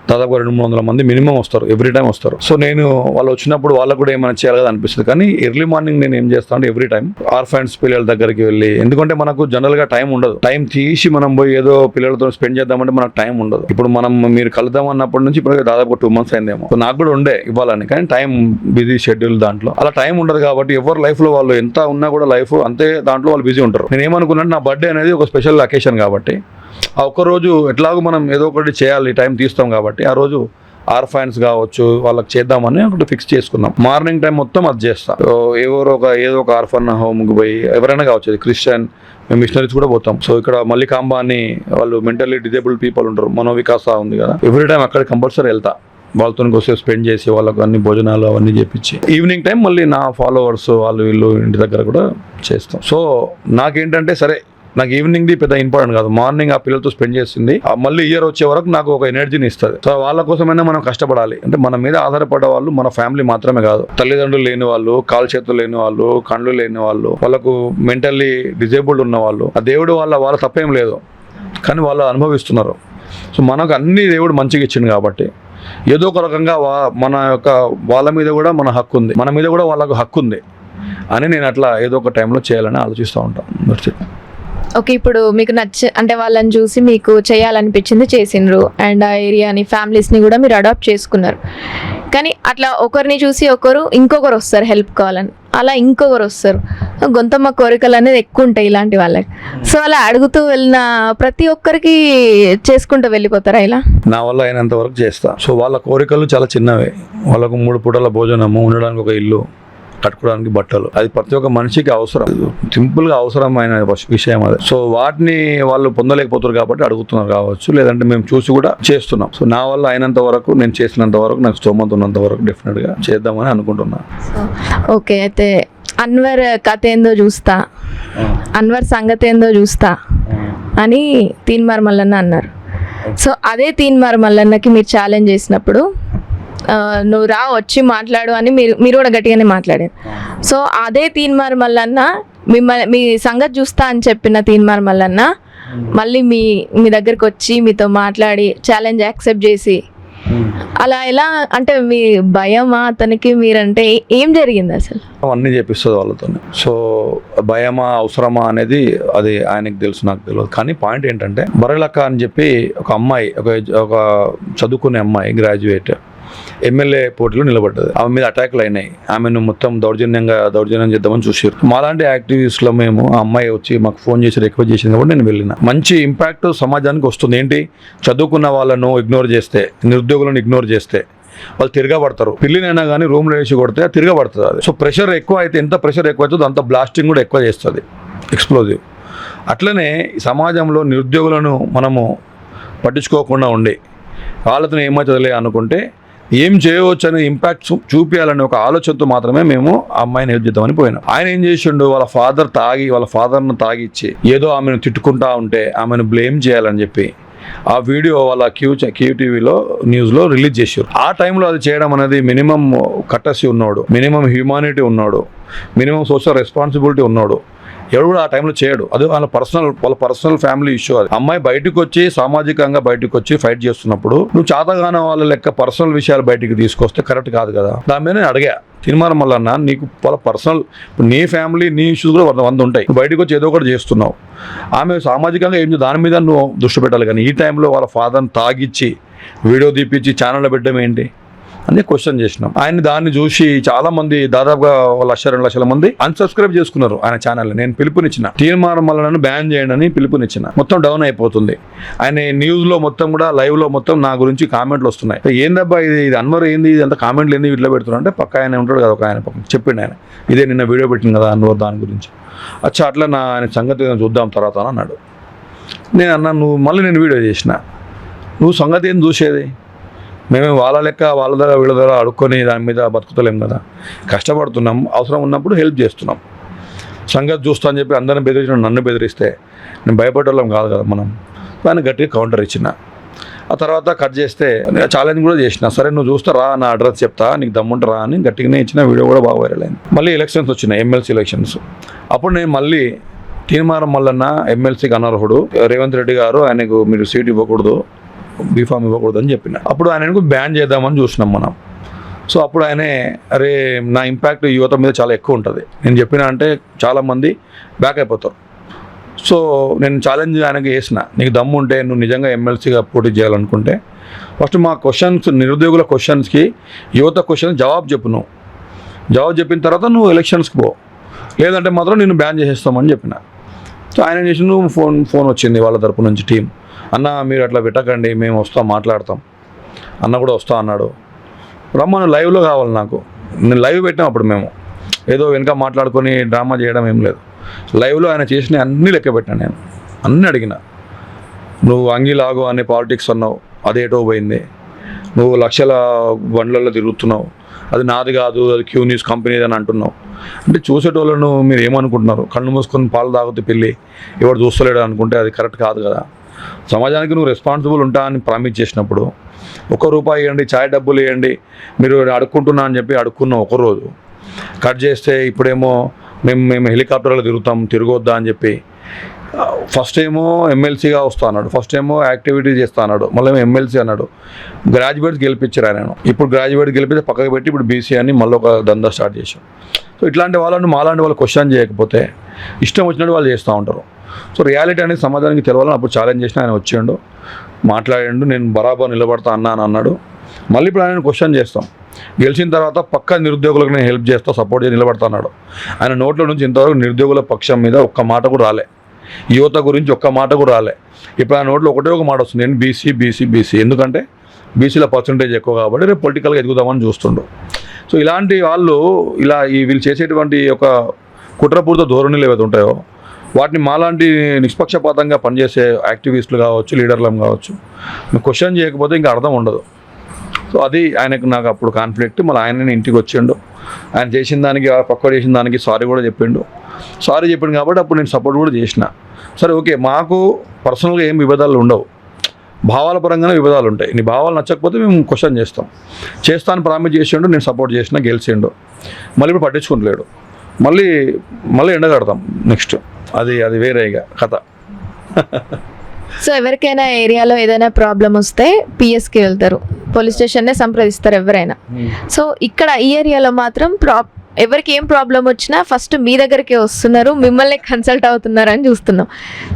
దాదాపు 200-300 మంది మినిమం వస్తారు, ఎవ్రీ టైం వస్తారు. సో నేను వాళ్ళు వచ్చినప్పుడు వాళ్ళకు కూడా ఏమైనా చేయాలి కదా అనిపిస్తుంది. కానీ ఎర్లీ మార్నింగ్ నేను ఏం చేస్తాను అంటే ఎవ్రీ టైం ఆర్ఫన్స్ పిల్లల దగ్గరికి వెళ్ళి, ఎందుకంటే మనకు జనరల్గా టైం ఉండదు. టైం తీసి మనం పోయి ఏదో పిల్లలతో స్పెండ్ చేద్దామంటే మనకు టైం ఉండదు. ఇప్పుడు మీరు కలుద్దాం అన్నప్పటి నుంచి ఇప్పుడు దాదాపు 2 months అయిందేమో. సో నాకు కూడా ఉండే ఇవ్వాలని, కానీ టైం బిజీ షెడ్యూల్, దాంట్లో అలా టైం ఉండదు. కాబట్టి ఎవరి లైఫ్లో వాళ్ళు ఎంత ఉన్నా కూడా లైఫ్ అంతే, దాంట్లో వాళ్ళు బిజీ ఉంటారు. నేను ఏమనుకున్నాను, నా బర్త్డే అనేది ఒక స్పెషల్ అకేషన్ కాబట్టి ఆ ఒక్కరోజు ఎట్లాగో మనం ఏదో ఒకటి చేయాలి, టైం తీస్తాం కాబట్టి ఆ రోజు ఆర్ఫైన్స్ కావచ్చు వాళ్ళకి చేద్దామని ఒకటి ఫిక్స్ చేసుకున్నాం. మార్నింగ్ టైం మొత్తం అది చేస్తాం. ఏదో ఒక ఆర్ఫన్ హోమ్కి పోయి ఎవరైనా కావచ్చు, క్రిస్టియన్, మేము మిషనరీస్ కూడా పోతాం. సో ఇక్కడ మల్లికాంబ అని వాళ్ళు మెంటల్లీ డిజేబుల్డ్ పీపుల్ ఉంటారు, మనోవికాస ఉంది కదా, ఎవ్రీ టైం అక్కడ కంపల్సరీ వెళ్తా. వాళ్ళతో కోసం స్పెండ్ చేసి వాళ్ళకు అన్ని భోజనాలు అవన్నీ చేపించి ఈవినింగ్ టైం మళ్ళీ నా ఫాలోవర్స్ వీళ్ళు ఇంటి దగ్గర కూడా చేస్తాం. సో నాకేంటంటే సరే నాకు ఈవినింగ్ది పెద్ద ఇంపార్టెంట్ కాదు, మార్నింగ్ ఆ పిల్లలతో స్పెండ్ చేసింది మళ్ళీ ఇయర్ వచ్చే వరకు నాకు ఒక ఎనర్జీని ఇస్తుంది. సో వాళ్ళ కోసమైనా మనం కష్టపడాలి. అంటే మన మీద ఆధారపడే వాళ్ళు మన ఫ్యామిలీ మాత్రమే కాదు, తల్లిదండ్రులు లేని వాళ్ళు, కాలు చేతులు లేని వాళ్ళు, కళ్ళు లేని వాళ్ళు, వాళ్ళకు మెంటల్లీ డిజేబుల్డ్ ఉన్న వాళ్ళు, ఆ దేవుడు వాళ్ళ తప్పేం లేదు కానీ వాళ్ళు అనుభవిస్తున్నారు. సో మనకు అన్ని దేవుడు మంచిగా ఇచ్చింది కాబట్టి ఏదో ఒక రకంగా మన యొక్క వాళ్ళ మీద కూడా మన హక్కు ఉంది, మన మీద కూడా వాళ్ళకు హక్కు ఉంది అని నేను అట్లా ఏదో ఒక టైంలో చేయాలని ఆలోచిస్తూ ఉంటాను. ఓకే, ఇప్పుడు మీకు అంటే వాళ్ళని చూసి మీకు చేయాలనిపించింది చేసిండ్రు, అండ్ ఆ ఏరియాని ఫ్యామిలీస్ని కూడా మీరు అడాప్ట్ చేసుకున్నారు. కానీ అట్లా ఒకరిని చూసి ఇంకొకరు వస్తారు హెల్ప్ కావాలని, అలా ఇంకొకరు వస్తారు. గొంతమ్మ కోరికలు అనేది ఎక్కువ ఉంటాయి ఇలాంటి వాళ్ళకి. సో అలా అడుగుతూ వెళ్ళిన ప్రతి ఒక్కరికి చేసుకుంటూ వెళ్ళిపోతారా ఇలా? నా వల్ల అయినంత వరకు చేస్తా. సో వాళ్ళ కోరికలు చాలా చిన్నవే. వాళ్ళకు 3 పూటల భోజనము, ఉండడానికి ఒక ఇల్లు, కట్టుకోవడానికి బట్టలు, అది ప్రతి ఒక్క మనిషికి అవసరం, సింపుల్గా అవసరమైన విషయం అది. సో వాటిని వాళ్ళు పొందలేకపోతారు కాబట్టి అడుగుతున్నారు కావచ్చు, లేదంటే మేము చూసి కూడా చేస్తున్నాం. సో నా వల్ల అయినంత వరకు, నేను చేసినంత వరకు, నాకు స్తోమత ఉన్నంత వరకు డెఫినెట్గా చేద్దామని అనుకుంటున్నాను. ఓకే, అయితే అన్వర్ కథ ఏందో చూస్తా, అన్వర్ సంగతి ఏందో చూస్తా అని తీన్మార్ మల్లన్న అన్నారు. సో అదే తీన్మార్ మల్లన్నకి మీరు ఛాలెంజ్ చేసినప్పుడు నువ్వు రా వచ్చి మాట్లాడు అని మీరు కూడా గట్టిగానే మాట్లాడారు. సో అదే తీన్మార్ మల్లన్న మీ సంగతి చూస్తా అని చెప్పిన తీన్మార్ మల్లన్న మళ్ళీ మీ దగ్గరికి వచ్చి మీతో మాట్లాడి ఛాలెంజ్ యాక్సెప్ట్ చేసి అలా ఎలా, అంటే మీ భయమా అతనికి, మీరంటే ఏం జరిగింది అసలు? అవన్నీ చేపిస్తుంది వాళ్ళతో. సో భయమా అవసరమా అనేది అది ఆయనకు తెలుసు, నాకు తెలియదు. కానీ పాయింట్ ఏంటంటే, బరలక్క అని చెప్పి ఒక అమ్మాయి, ఒక చదువుకునే అమ్మాయి, గ్రాడ్యుయేట్, ఎమ్మెల్యే పోటీలో నిలబడ్డది. ఆమె మీద అటాక్లు అయినాయి. ఆమెను మొత్తం దౌర్జన్యం చేద్దామని చూసారు. మాలాంటి యాక్టివిస్ట్లో మేము, ఆ అమ్మాయి వచ్చి మాకు ఫోన్ చేసి రిక్వెస్ట్ చేసింది కూడా నేను వెళ్ళిన. మంచి ఇంపాక్ట్ సమాజానికి వస్తుంది. ఏంటి, చదువుకున్న వాళ్ళను ఇగ్నోర్ చేస్తే, నిరుద్యోగులను ఇగ్నోర్ చేస్తే వాళ్ళు తిరగబడతారు. పిల్లినైనా కానీ రూమ్లో వేసి కొడితే తిరగబడుతుంది అది. సో ప్రెషర్ ఎక్కువ అయితే, ఎంత ప్రెషర్ ఎక్కువ అవుతుందో అంత బ్లాస్టింగ్ కూడా ఎక్కువ చేస్తుంది, ఎక్స్ప్లోజివ్. అట్లనే సమాజంలో నిరుద్యోగులను మనము పట్టించుకోకుండా ఉండి వాళ్ళతో ఏమవుతుందిలే అనుకుంటే, ఏం చేయవచ్చు అనే ఇంపాక్ట్ చూపించాలనే ఒక ఆలోచనతో మాత్రమే మేము ఆ అమ్మాయిని హెల్ప్ చేద్దామని పోయినాం. ఆయన ఏం చేసిండు, వాళ్ళ ఫాదర్ను తాగిచ్చి ఏదో ఆమెను తిట్టుకుంటా ఉంటే ఆమెను బ్లేమ్ చేయాలని చెప్పి ఆ వీడియో వాళ్ళ క్యూటీవీలో న్యూస్లో రిలీజ్ చేశారు. ఆ టైంలో అది చేయడం అనేది మినిమం కట్టసి ఉన్నాడు, మినిమం హ్యూమానిటీ ఉన్నాడు, మినిమం సోషల్ రెస్పాన్సిబిలిటీ ఉన్నాడు. ఎవరు కూడా ఆ టైంలో చేయడు. అది వాళ్ళ పర్సనల్ ఫ్యామిలీ ఇష్యూ. అది అమ్మాయి బయటకు వచ్చి, సామాజికంగా బయటకు వచ్చి ఫైట్ చేస్తున్నప్పుడు నువ్వు చాతగాన వాళ్ళ లెక్క పర్సనల్ విషయాలు బయటికి తీసుకొస్తే కరెక్ట్ కాదు కదా. దాని మీద నేను అడిగా, తీన్మార్ మల్లన్న నీకు వాళ్ళ పర్సనల్, నీ ఫ్యామిలీ, నీ ఇష్యూస్ కూడా 100 ఉంటాయి. నువ్వు బయటకు వచ్చి ఏదో ఒకటి చేస్తున్నావు. ఆమె సామాజికంగా ఏం దాని మీద నువ్వు దృష్టి పెట్టాలి. కానీ ఈ టైంలో వాళ్ళ ఫాదర్ని తాగిచ్చి వీడియో తీపిచ్చి ఛానల్లో పెట్టడం ఏంటి అని క్వశ్చన్ చేసినాం. ఆయన దాన్ని చూసి చాలా మంది, దాదాపుగా 1-2 లక్షల మంది అన్సబ్స్క్రైబ్ చేసుకున్నారు ఆయన ఛానల్. నేను పిలుపునిచ్చిన, తీన్మార్ మల్లన్నను బ్యాన్ చేయండి అని పిలుపునిచ్చిన. మొత్తం డౌన్ అయిపోతుంది. ఆయన న్యూస్లో మొత్తం కూడా, లైవ్లో మొత్తం నా గురించి కామెంట్లు వస్తున్నాయి. ఏందబ్బా ఇది అన్వర్ ఏంది, ఇది అంత కామెంట్లు ఏంది ఇట్లా పెడుతున్నా అంటే, పక్క ఆయన ఉంటాడు కదా, ఒక ఆయన పక్కన చెప్పిండు ఆయన, ఇదే నిన్న వీడియో పెట్టింది కదా అన్వర్ దాని గురించి. అచ్చా అట్లా ఆయన సంగతి చూద్దాం తర్వాత అని అన్నాడు. నేను అన్నా, నువ్వు మళ్ళీ నేను వీడియో చేసిన, నువ్వు సంగతి ఏం చూసేది? మేమేం వాళ్ళ లెక్క వాళ్ళ దగ్గర వీళ్ళ దగ్గర అడుక్కొని దాని మీద బతుకుతలేం కదా, కష్టపడుతున్నాం, అవసరం ఉన్నప్పుడు హెల్ప్ చేస్తున్నాం. సంగతి చూస్తా అని చెప్పి అందరిని బెదిరించిన, నన్ను బెదిరిస్తే నేను భయపడేవాళ్ళం కాదు కదా మనం. దాన్ని గట్టిగా కౌంటర్ ఇచ్చిన. ఆ తర్వాత కట్ చేస్తే ఛాలెంజ్ కూడా చేసిన, సరే నువ్వు చూస్తా రా, నా అడ్రస్ చెప్తా, నీకు దమ్ముంటరా అని గట్టిగానే ఇచ్చిన. వీడియో కూడా బాగా వైరల్ అయింది. మళ్ళీ ఎలక్షన్స్ వచ్చినాయి, ఎమ్మెల్సీ ఎలక్షన్స్. అప్పుడు నేను మళ్ళీ తీన్మార్ మల్లన్న ఎమ్మెల్సీకి అనర్హుడు, రేవంత్ రెడ్డి గారు ఆయనకు మీరు సీట్ ఇవ్వకూడదు, బీఫామ్ ఇవ్వకూడదు అని చెప్పిన. అప్పుడు ఆయనకు బ్యాన్ చేద్దామని చూసినాం మనం. సో అప్పుడు ఆయనే, అరే నా ఇంపాక్ట్ యువత మీద చాలా ఎక్కువ ఉంటుంది, నేను చెప్పిన అంటే చాలామంది బ్యాక్ అయిపోతారు. సో నేను ఛాలెంజ్ ఆయనకి వేసిన, నీకు దమ్ము ఉంటే నువ్వు నిజంగా ఎమ్మెల్సీగా పోటీ చేయాలనుకుంటే ఫస్ట్ మా క్వశ్చన్స్, నిరుద్యోగుల క్వశ్చన్స్కి, యువత క్వశ్చన్స్ జవాబు చెప్పు. నువ్వు జవాబు చెప్పిన తర్వాత నువ్వు ఎలక్షన్స్కి పో, లేదంటే మాత్రం నిన్ను బ్యాన్ చేసేస్తామని చెప్పిన. సో ఆయన చేసి నువ్వు ఫోన్ వచ్చింది వాళ్ళ తరపు నుంచి టీం, అన్న మీరు అట్లా పెట్టకండి, మేము వస్తాం, మాట్లాడతాం. అన్న కూడా వస్తా అన్నాడు. రమ్మను, లైవ్లో కావాలి నాకు. నేను లైవ్ పెట్టాం అప్పుడు, మేము ఏదో వెనక మాట్లాడుకొని డ్రామా చేయడం ఏం లేదు. లైవ్లో ఆయన చేసిన అన్నీ లెక్క పెట్టాను నేను, అన్నీ అడిగిన. నువ్వు అంగిలాగు అనే పాలిటిక్స్ అన్నావు, అదేటో పోయింది. నువ్వు లక్షల బండ్లలో తిరుగుతున్నావు, అది నాది కాదు, అది క్యూ న్యూస్ కంపెనీది అని అంటున్నావు. అంటే చూసేటోళ్ళను మీరు ఏమనుకుంటున్నారు, కళ్ళు మూసుకొని పాలు తాగుతూ పిల్లి ఎవరు చూస్తలేడు అనుకుంటే అది కరెక్ట్ కాదు కదా. సమాజానికి నువ్వు రెస్పాన్సిబుల్ ఉంటా అని ప్రామిస్ చేసినప్పుడు, ₹1 ఇవ్వండి, ఛాయ్ డబ్బులు ఇవ్వండి, మీరు అడుక్కుంటున్నా అని చెప్పి అడుక్కున్నాం. ఒకరోజు కట్ చేస్తే ఇప్పుడేమో మేము హెలికాప్టర్లో తిరుగుతాం, తిరగొద్దా అని చెప్పి ఫస్ట్ ఏమో ఎమ్మెల్సీగా వస్తా అన్నాడు, ఫస్ట్ ఏమో యాక్టివిటీ చేస్తా అన్నాడు, మళ్ళీ ఎమ్మెల్సీ అన్నాడు. గ్రాడ్యుయేట్స్ గెలిపించారు ఆయన. ఇప్పుడు గ్రాడ్యుయేట్ గెలిపిస్తే పక్కకు పెట్టి ఇప్పుడు బీసీ అని మళ్ళీ ఒక దందా స్టార్ట్ చేశాం. సో ఇట్లాంటి వాళ్ళని మాలాంటి వాళ్ళు క్వశ్చన్ చేయకపోతే ఇష్టం వచ్చినట్టు వాళ్ళు చేస్తూ ఉంటారు. సో రియాలిటీ అనేది సమాజానికి తెలవాలని అప్పుడు ఛాలెంజ్ చేసిన ఆయన వచ్చాడు, మాట్లాడాడు, నేను బరాబర్ నిలబడతా అని అన్నాడు. మళ్ళీ ఇప్పుడు ఆయన క్వశ్చన్ చేస్తాం. గెలిచిన తర్వాత పక్క నిరుద్యోగులకు నేను హెల్ప్ చేస్తా, సపోర్ట్ చేసి నిలబడతా అన్నాడు. ఆయన నోట్ల నుంచి ఇంతవరకు నిరుద్యోగుల పక్షం మీద ఒక్క మాట కూడా రాలే, యువత గురించి ఒక్క మాట కూడా రాలే. ఇప్పుడు ఆ నోట్లో ఒకటే ఒక మాట వస్తుంది, నేను బీసీ బీసీ బీసీ. ఎందుకంటే బీసీల పర్సంటేజ్ ఎక్కువ కాబట్టి రేపు పొలిటికల్గా ఎదుగుదామని చూస్తుండు. సో ఇలాంటి వాళ్ళు వీళ్ళు చేసేటువంటి ఒక కుట్రపూరిత ధోరణులు ఏవైతే ఉంటాయో వాటిని మాలాంటి నిష్పక్షపాతంగా పనిచేసే యాక్టివిస్టులు కావచ్చు, లీడర్లం కావచ్చు, క్వశ్చన్ చేయకపోతే ఇంకా అర్థం ఉండదు. సో అది ఆయనకు నాకు అప్పుడు కాన్ఫ్లిక్ట్. మళ్ళీ ఆయన ఇంటికి వచ్చిండు, ఆయన చేసిన దానికి పక్క చేసిన దానికి సారీ కూడా చెప్పిండు. సారీ చెప్పిండు కాబట్టి అప్పుడు నేను సపోర్ట్ కూడా చేసిన. సరే ఓకే, మాకు పర్సనల్గా ఏం విభేదాలు ఉండవు, భావాల పరంగానే విభేదాలు ఉంటాయి. నీ భావాలు నచ్చకపోతే మేము క్వశ్చన్ చేస్తాను ప్రామిస్ చేసిండు, నేను సపోర్ట్ చేసిన, గెలిచిండు. మళ్ళీ ఇప్పుడు పట్టించుకుంటలేడు, మళ్ళీ ఎండగడతాం నెక్స్ట్. అది వేరేగా కథ. సో ఎవరికైనా ఏరియాలో ఏదైనా ప్రాబ్లం వస్తే పిఎస్కి వెళ్తారు, పోలీస్ స్టేషన్నే సంప్రదిస్తారు ఎవరైనా. సో ఇక్కడ ఈ ఏరియాలో మాత్రం ఎవరికి ఏం ప్రాబ్లం వచ్చినా ఫస్ట్ మీ దగ్గరికి వస్తున్నారు, మిమ్మల్ని కన్సల్ట్ అవుతున్నారు అని చూస్తున్నాం.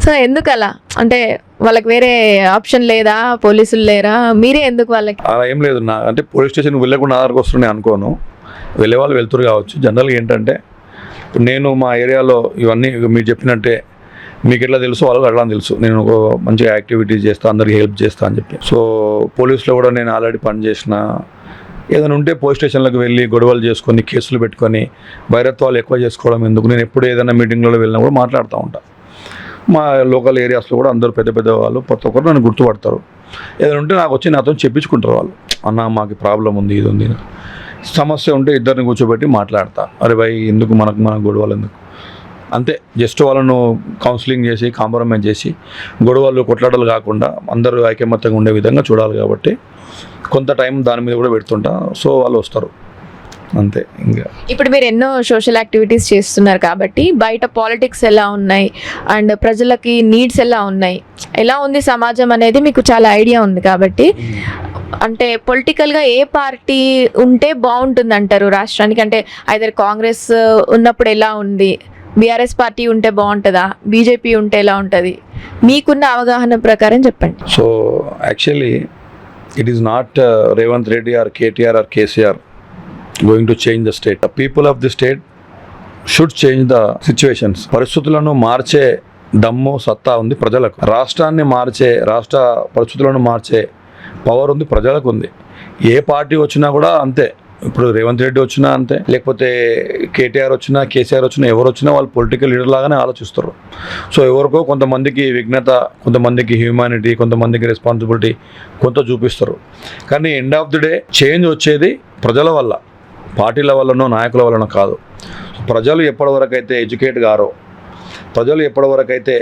సో ఎందుకు అలా? అంటే వాళ్ళకి వేరే ఆప్షన్ లేదా, పోలీసులు లేరా, మీరే ఎందుకు వాళ్ళకి? అలా ఏం లేదు. అంటే పోలీస్ స్టేషన్ వెళ్ళకుండా ఆధారకు వస్తున్నాయి అనుకోను, వెళ్ళే వాళ్ళు వెళ్తురు కావచ్చు. జనరల్గా ఏంటంటే నేను మా ఏరియాలో ఇవన్నీ మీరు చెప్పినట్టే మీకు ఎట్లా తెలుసు వాళ్ళకి అట్లా తెలుసు. నేను ఒక మంచిగా యాక్టివిటీస్ చేస్తాను, అందరికి హెల్ప్ చేస్తాను అని చెప్పి. సో పోలీసులో కూడా నేను ఆల్రెడీ పనిచేసిన. ఏదైనా ఉంటే పోలీస్ స్టేషన్లకు వెళ్ళి గొడవలు చేసుకొని కేసులు పెట్టుకొని వైరత్వాలు ఎక్కువ చేసుకోవడం ఎందుకు. నేను ఎప్పుడు ఏదైనా మీటింగ్లలో వెళ్ళినా కూడా మాట్లాడుతూ ఉంటాను. మా లోకల్ ఏరియాస్లో కూడా అందరూ పెద్ద వాళ్ళు ప్రతి ఒక్కరు నన్ను గుర్తుపడతారు. ఏదైనా ఉంటే నాకు వచ్చి నాతో చెప్పించుకుంటారు వాళ్ళు, అన్న మాకు ప్రాబ్లం ఉంది, ఇది ఉంది, సమస్య ఉంటే ఇద్దరిని కూర్చోబెట్టి మాట్లాడతా. అరే భయ్ ఎందుకు మనకు గొడవలు ఎందుకు, అంతే. జస్ట్ వాళ్ళను కౌన్సిలింగ్ చేసి కాంప్రమైజ్ చేసి గొడవలు కొట్లాటలు కాకుండా అందరూ ఐకమత్యంగా ఉండే విధంగా చూడాలి కాబట్టి కొంత టైం దాని మీద కూడా పెడుతుంటా. సో వాళ్ళు వస్తారు అంతే. ఇంకా ఇప్పుడు మీరు ఎన్నో సోషల్ యాక్టివిటీస్ చేస్తున్నారు కాబట్టి బయట పాలిటిక్స్ ఎలా ఉన్నాయి అండ్ ప్రజలకి నీడ్స్ ఎలా ఉన్నాయి, ఎలా ఉంది సమాజం అనేది మీకు చాలా ఐడియా ఉంది కాబట్టి, అంటే పొలిటికల్గా ఏ పార్టీ ఉంటే బాగుంటుంది అంటారు రాష్ట్రానికి? అంటే ఐదర్ కాంగ్రెస్ ఉన్నప్పుడు ఎలా ఉంది, బీఆర్ఎస్ పార్టీ ఉంటే బాగుంటుందా, బీజేపీ ఉంటే ఎలా ఉంటుంది, మీకున్న అవగాహన ప్రకారం చెప్పండి. So actually it is not Revanth Reddy or KTR or KCR going to change the state. The people of the state should change the situations. పరిస్థితులను మార్చే దమ్ము సత్తా ఉంది ప్రజలకు. రాష్ట్రాన్ని మార్చే, రాష్ట్ర పరిస్థితులను మార్చే పవర్ ఉంది ప్రజలకు ఉంది. ఏ పార్టీ వచ్చినా కూడా అంతే. ఇప్పుడు రేవంత్ రెడ్డి వచ్చినా అంతే, లేకపోతే కేటీఆర్ వచ్చినా కేసీఆర్ వచ్చినా ఎవరు వచ్చినా వాళ్ళు పొలిటికల్ లీడర్ లాగానే ఆలోచిస్తారు. సో ఎవరికో కొంతమందికి విఘ్నత, కొంతమందికి హ్యూమానిటీ, కొంతమందికి రెస్పాన్సిబిలిటీ కొంత చూపిస్తారు. కానీ end of the day change వచ్చేది ప్రజల వల్ల, పార్టీల వల్లనో నాయకుల వల్లనో కాదు. ప్రజలు ఎప్పటివరకైతే ఎడ్యుకేట్ గారో, ప్రజలు ఎప్పటివరకైతే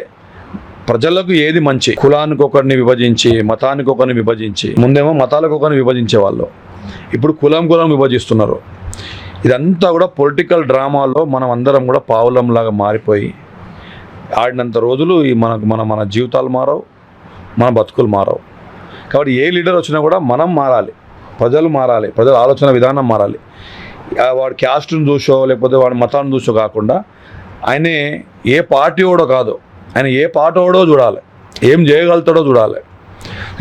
ప్రజలకు ఏది మంచి, కులానికి ఒకరిని విభజించి, మతానికి ఒకరిని విభజించి, ముందేమో మతాలకు ఒకరిని విభజించేవాళ్ళు, ఇప్పుడు కులం విభజిస్తున్నారు. ఇదంతా కూడా పొలిటికల్ డ్రామాలో మనం అందరం కూడా పావులంలాగా మారిపోయి ఆడినంత రోజులు మన జీవితాలు మారవు, మన బతుకులు మారవు. కాబట్టి ఏ లీడర్ వచ్చినా కూడా మనం మారాలి, ప్రజలు మారాలి, ప్రజల ఆలోచన విధానం మారాలి. వాడు క్యాస్ట్ను చూసో లేకపోతే వాడి మతాన్ని చూసో కాకుండా ఆయన ఏ పార్టీ ఓడో కాదు, ఆయన ఏ పాట ఓడో చూడాలి, ఏం చేయగలుగుతాడో చూడాలి.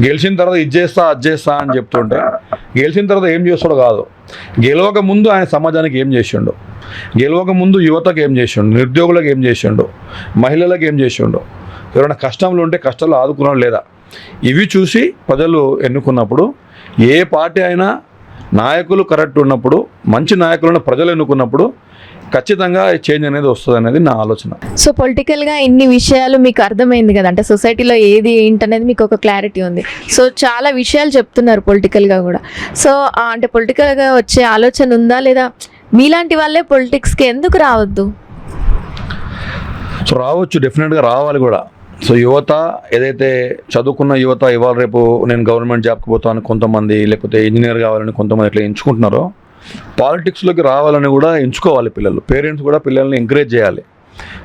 గెలిచిన తర్వాత ఇది చేస్తా అది చేస్తా అని చెప్తుంటే గెలిచిన తర్వాత ఏం చేస్తాడో కాదు. గెలవక ముందు ఆయన సమాజానికి ఏం చేసిండు, గెలవక ముందు యువతకు ఏం చేసిండు, నిరుద్యోగులకు ఏం చేసిండు, మహిళలకు ఏం చేసిండు, ఎవరైనా కష్టంలో ఉంటే కష్టాలు ఆదుకున్నాడు లేదా, ఇవి చూసి ప్రజలు ఎన్నుకున్నప్పుడు ఏ పార్టీ అయినా నాయకులు కరెక్ట్ ఉన్నప్పుడు, మంచి నాయకులను ప్రజలు ఎన్నుకున్నప్పుడు ఖచ్చితంగా చేంజ్ అనేది వస్తుంది అనేది నా ఆలోచన. సో పొలిటికల్గా ఇన్ని విషయాలు మీకు అర్థమైంది కదా, అంటే సొసైటీలో ఏది ఏంటనేది మీకు ఒక క్లారిటీ ఉంది. సో చాలా విషయాలు చెప్తున్నారు పొలిటికల్గా కూడా. సో అంటే పొలిటికల్గా వచ్చే ఆలోచన ఉందా లేదా? మీలాంటి వాళ్ళే పొలిటిక్స్కి ఎందుకు రావద్దు? సో రావచ్చు, డెఫినెట్గా రావాలి కూడా. సో యువత ఏదైతే చదువుకున్న యువత ఇవాళ రేపు నేను గవర్నమెంట్ జాబ్కి పోతాను కొంతమంది, లేకపోతే ఇంజనీర్ కావాలని కొంతమంది ఇట్లా ఎంచుకుంటున్నారో, పాలిటిక్స్లోకి రావాలని కూడా ఎంచుకోవాలి పిల్లలు. పేరెంట్స్ కూడా పిల్లల్ని ఎంకరేజ్ చేయాలి.